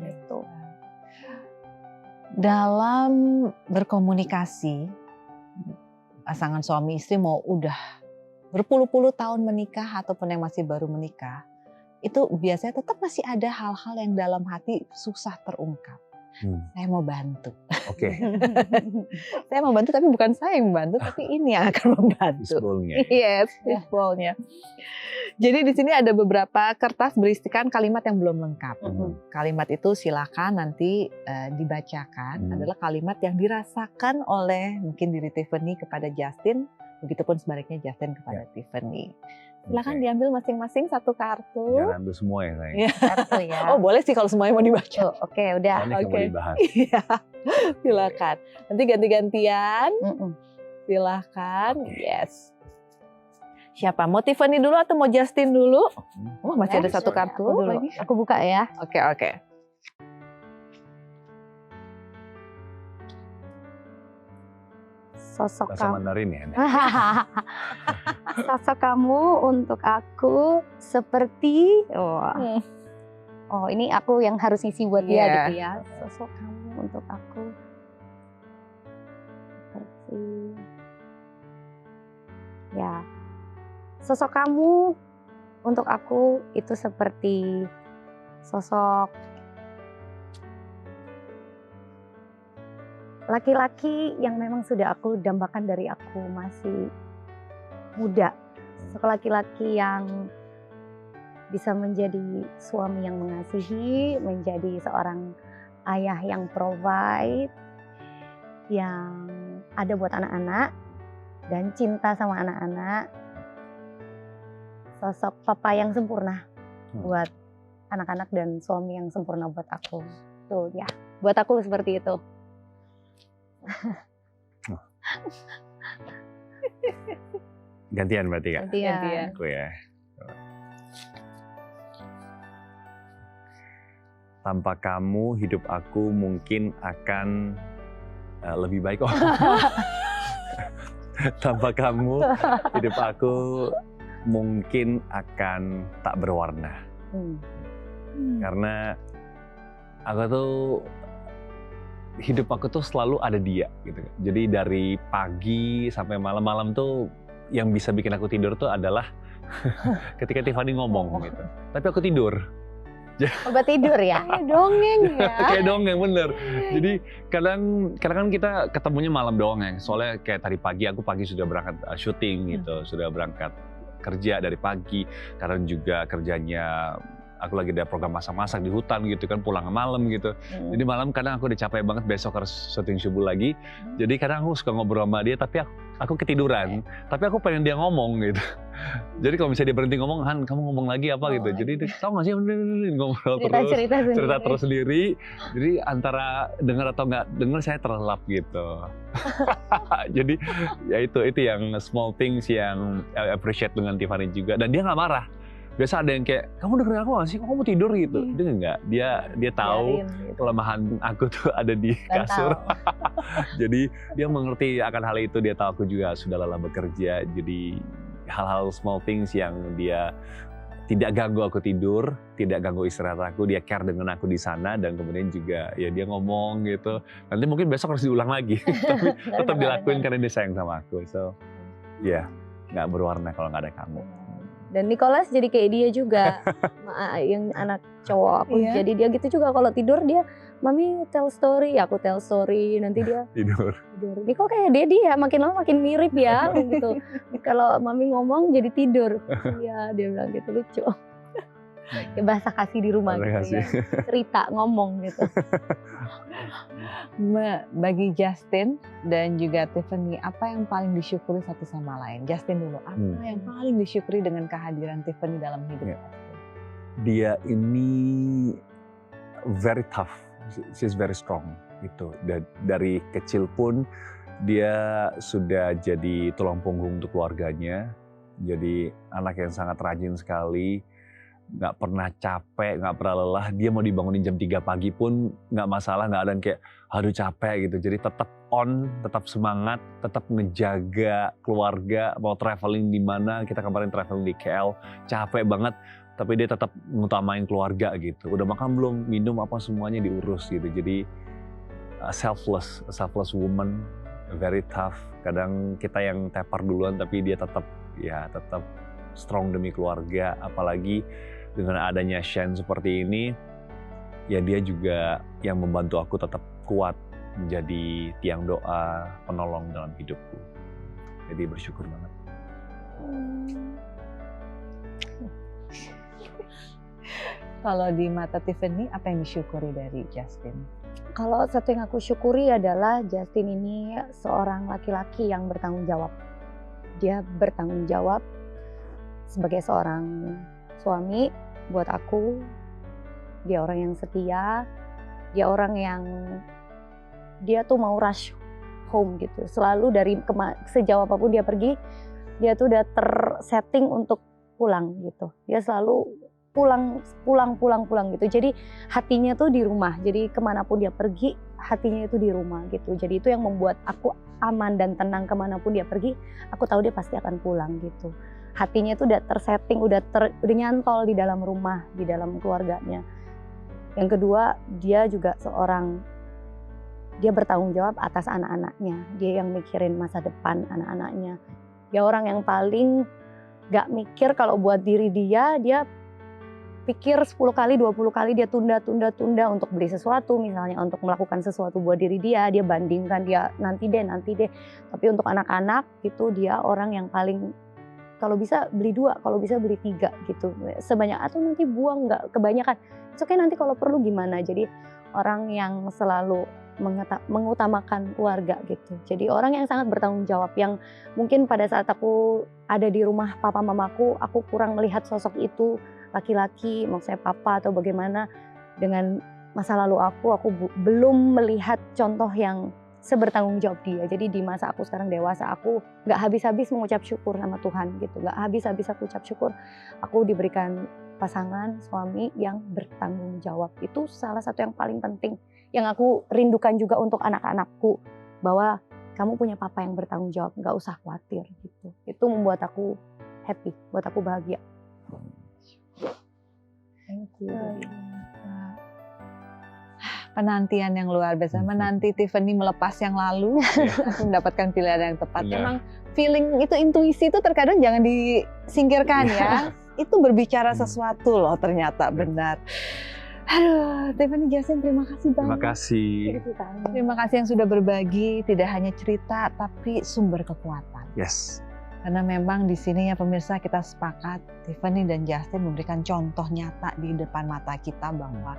Gitu. Dalam berkomunikasi, pasangan suami istri mau udah berpuluh-puluh tahun menikah ataupun yang masih baru menikah, itu biasanya tetap masih ada hal-hal yang dalam hati susah terungkap. Saya mau bantu. Oke. Saya mau bantu, tapi bukan saya yang membantu, tapi ini yang akan membantu. Fishbowl-nya. Yes, fishbowl-nya. Jadi di sini ada beberapa kertas berisikan kalimat yang belum lengkap. Kalimat itu silakan nanti dibacakan. Adalah kalimat yang dirasakan oleh mungkin diri Tiffany kepada Justin, begitupun sebaliknya Justin kepada Tiffany. Silakan diambil masing-masing satu kartu. Jangan ambil semua ya sayang. Kartu ya. Oh boleh sih kalau semuanya mau dibaca. Oke, udah. Soalnya mau dibahas. Iya, silakan. Nanti ganti-gantian. Silakan. Yes. Siapa? Mau Tiffany dulu atau mau Justin dulu? Oh masih ada satu kartu dulu. Aku buka ya. Oke. Sosok Bahasa kamu. Mandarin ya. Sosok kamu untuk aku seperti ini aku yang harus ngisi buat dia gitu ya. Sosok kamu untuk aku seperti sosok kamu untuk aku itu seperti sosok laki-laki yang memang sudah aku dambakan dari aku masih muda. Sosok laki-laki yang bisa menjadi suami yang mengasihi, menjadi seorang ayah yang provide, yang ada buat anak-anak dan cinta sama anak-anak. Sosok papa yang sempurna buat anak-anak dan suami yang sempurna buat aku. Tuh ya, buat aku seperti itu. Gantian berarti Kak? Gantian. Aku ya. Tanpa kamu hidup aku mungkin akan lebih baik. Tanpa kamu hidup aku mungkin akan tak berwarna. Karena aku tuh hidup aku tuh selalu ada dia gitu. Jadi dari pagi sampai malam-malam tuh yang bisa bikin aku tidur tuh adalah ketika Tiffany ngomong gitu. Tapi aku tidur. Obat tidur ya? Kayak dongeng ya. Kayak dongeng bener. Jadi kadang kan kita ketemunya malam dongeng. Soalnya kayak tadi pagi aku sudah berangkat syuting gitu, sudah berangkat kerja dari pagi. Kadang juga kerjanya aku lagi ada program masak-masak di hutan gitu kan, pulang malam gitu. Jadi malam kadang aku udah capek banget, besok harus syuting subuh lagi. Jadi kadang aku suka ngobrol sama dia tapi aku ketiduran. Tapi aku pengen dia ngomong gitu. Jadi kalau misalnya dia berhenti ngomong, Han, kamu ngomong lagi apa gitu. Jadi dia tau gak sih ngobrol cerita terus sendiri. Jadi antara dengar atau nggak dengar saya terlelap gitu. Jadi ya itu yang small things yang I appreciate dengan Tiffany juga. Dan dia nggak marah. Biasa ada yang kayak, kamu dengerin aku gak sih? Kok kamu tidur gitu? Dia enggak. Dia tahu kelemahan aku tuh ada di kasur. Jadi dia mengerti akan hal itu. Dia tahu aku juga sudah lelah bekerja. Jadi hal-hal small things yang dia tidak ganggu aku tidur, tidak ganggu istirahat aku. Dia care dengan aku di sana dan kemudian juga ya dia ngomong gitu. Nanti mungkin besok harus diulang lagi. Tapi tetap dilakuin karena dia sayang sama aku. So ya nggak berwarna kalau nggak ada kamu. Dan Nicholas jadi kayak dia juga, yang anak cowok aku. Jadi dia gitu juga kalau tidur dia, Mami tell story, aku tell story, nanti dia tidur. Ini kok kayak dia makin lama makin mirip ya gitu. Kalau Mami ngomong jadi tidur. Iya, dia bilang gitu, lucu. Ya bahasa kasih di rumah gitu ya. Cerita ngomong gitu. Bagi Justin dan juga Tiffany, apa yang paling disyukuri satu sama lain? Justin dulu, apa yang paling disyukuri dengan kehadiran Tiffany dalam hidup? Dia ini very tough, she's very strong gitu. Dari kecil pun dia sudah jadi tulang punggung untuk keluarganya. Jadi anak yang sangat rajin sekali. Nggak pernah capek, nggak pernah lelah. Dia mau dibangunin jam 3 pagi pun nggak masalah, nggak ada yang kayak aduh capek gitu. Jadi tetap on, tetap semangat, tetap ngejaga keluarga. Mau traveling di mana, kita kemarin traveling di KL, capek banget. Tapi dia tetap ngutamain keluarga gitu. Udah makan belum, minum apa semuanya diurus gitu. Jadi selfless woman, very tough. Kadang kita yang tepar duluan, tapi dia tetap strong demi keluarga. Apalagi dengan adanya Shane seperti ini, ya dia juga yang membantu aku tetap kuat menjadi tiang doa, penolong dalam hidupku. Jadi bersyukur banget. Kalau di mata Tiffany, apa yang disyukuri dari Justin? Kalau satu yang aku syukuri adalah Justin ini seorang laki-laki yang bertanggung jawab. Dia bertanggung jawab sebagai seorang suami buat aku. Dia orang yang setia, dia orang yang dia tuh mau rush home gitu. Selalu dari sejauh apapun dia pergi, dia tuh udah tersetting untuk pulang gitu. Dia selalu pulang gitu. Jadi hatinya tuh di rumah. Jadi kemanapun dia pergi, hatinya itu di rumah gitu. Jadi itu yang membuat aku aman dan tenang kemanapun dia pergi. Aku tahu dia pasti akan pulang gitu. Hatinya itu udah tersetting, udah nyantol di dalam rumah, di dalam keluarganya. Yang kedua, dia juga dia bertanggung jawab atas anak-anaknya. Dia yang mikirin masa depan anak-anaknya. Dia orang yang paling gak mikir kalau buat diri dia pikir 10 kali, 20 kali dia tunda untuk beli sesuatu, misalnya untuk melakukan sesuatu buat diri dia bandingkan, dia nanti deh. Tapi untuk anak-anak itu dia orang yang paling, kalau bisa beli 2, kalau bisa beli 3 gitu. Sebanyak atau nanti buang, nggak kebanyakan. Oke, nanti kalau perlu gimana. Jadi orang yang selalu mengutamakan keluarga gitu. Jadi orang yang sangat bertanggung jawab, yang mungkin pada saat aku ada di rumah papa mamaku, aku kurang melihat sosok itu, laki-laki, maksudnya papa atau bagaimana. Dengan masa lalu aku belum melihat contoh yang sebertanggung jawab dia. Jadi di masa aku sekarang dewasa, aku nggak habis-habis mengucap syukur sama Tuhan gitu. Nggak habis-habis aku ucap syukur. Aku diberikan pasangan, suami yang bertanggung jawab. Itu salah satu yang paling penting. Yang aku rindukan juga untuk anak-anakku. Bahwa kamu punya papa yang bertanggung jawab. Nggak usah khawatir gitu. Itu membuat aku happy, buat aku bahagia. Thank you. Penantian yang luar biasa, menanti Tiffany melepas yang lalu, mendapatkan pilihan yang tepat. Memang feeling itu, intuisi itu terkadang jangan disingkirkan ya. Itu berbicara sesuatu loh ternyata, benar. Aduh, Tiffany, Justin, terima kasih banyak. Terima kasih. Terima kasih yang sudah berbagi, tidak hanya cerita tapi sumber kekuatan. Yes. Karena memang di sini ya pemirsa, kita sepakat Tiffany dan Justin memberikan contoh nyata di depan mata kita bahwa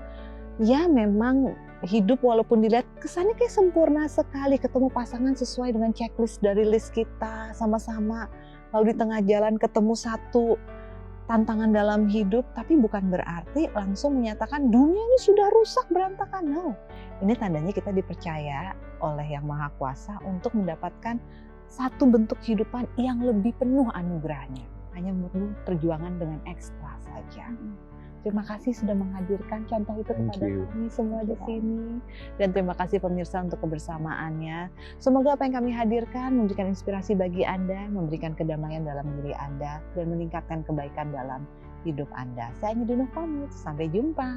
ya memang hidup walaupun dilihat kesannya kayak sempurna sekali, ketemu pasangan sesuai dengan checklist dari list kita, sama-sama lalu di tengah jalan ketemu satu tantangan dalam hidup, tapi bukan berarti langsung menyatakan dunia ini sudah rusak berantakan. No, ini tandanya kita dipercaya oleh Yang Maha Kuasa untuk mendapatkan satu bentuk kehidupan yang lebih penuh anugerahnya. Hanya perlu perjuangan dengan ekstra saja. Terima kasih sudah menghadirkan contoh itu kepada kami semua di sini. Dan terima kasih pemirsa untuk kebersamaannya. Semoga apa yang kami hadirkan memberikan inspirasi bagi Anda, memberikan kedamaian dalam diri Anda, dan meningkatkan kebaikan dalam hidup Anda. Saya Nyedina pamit, sampai jumpa.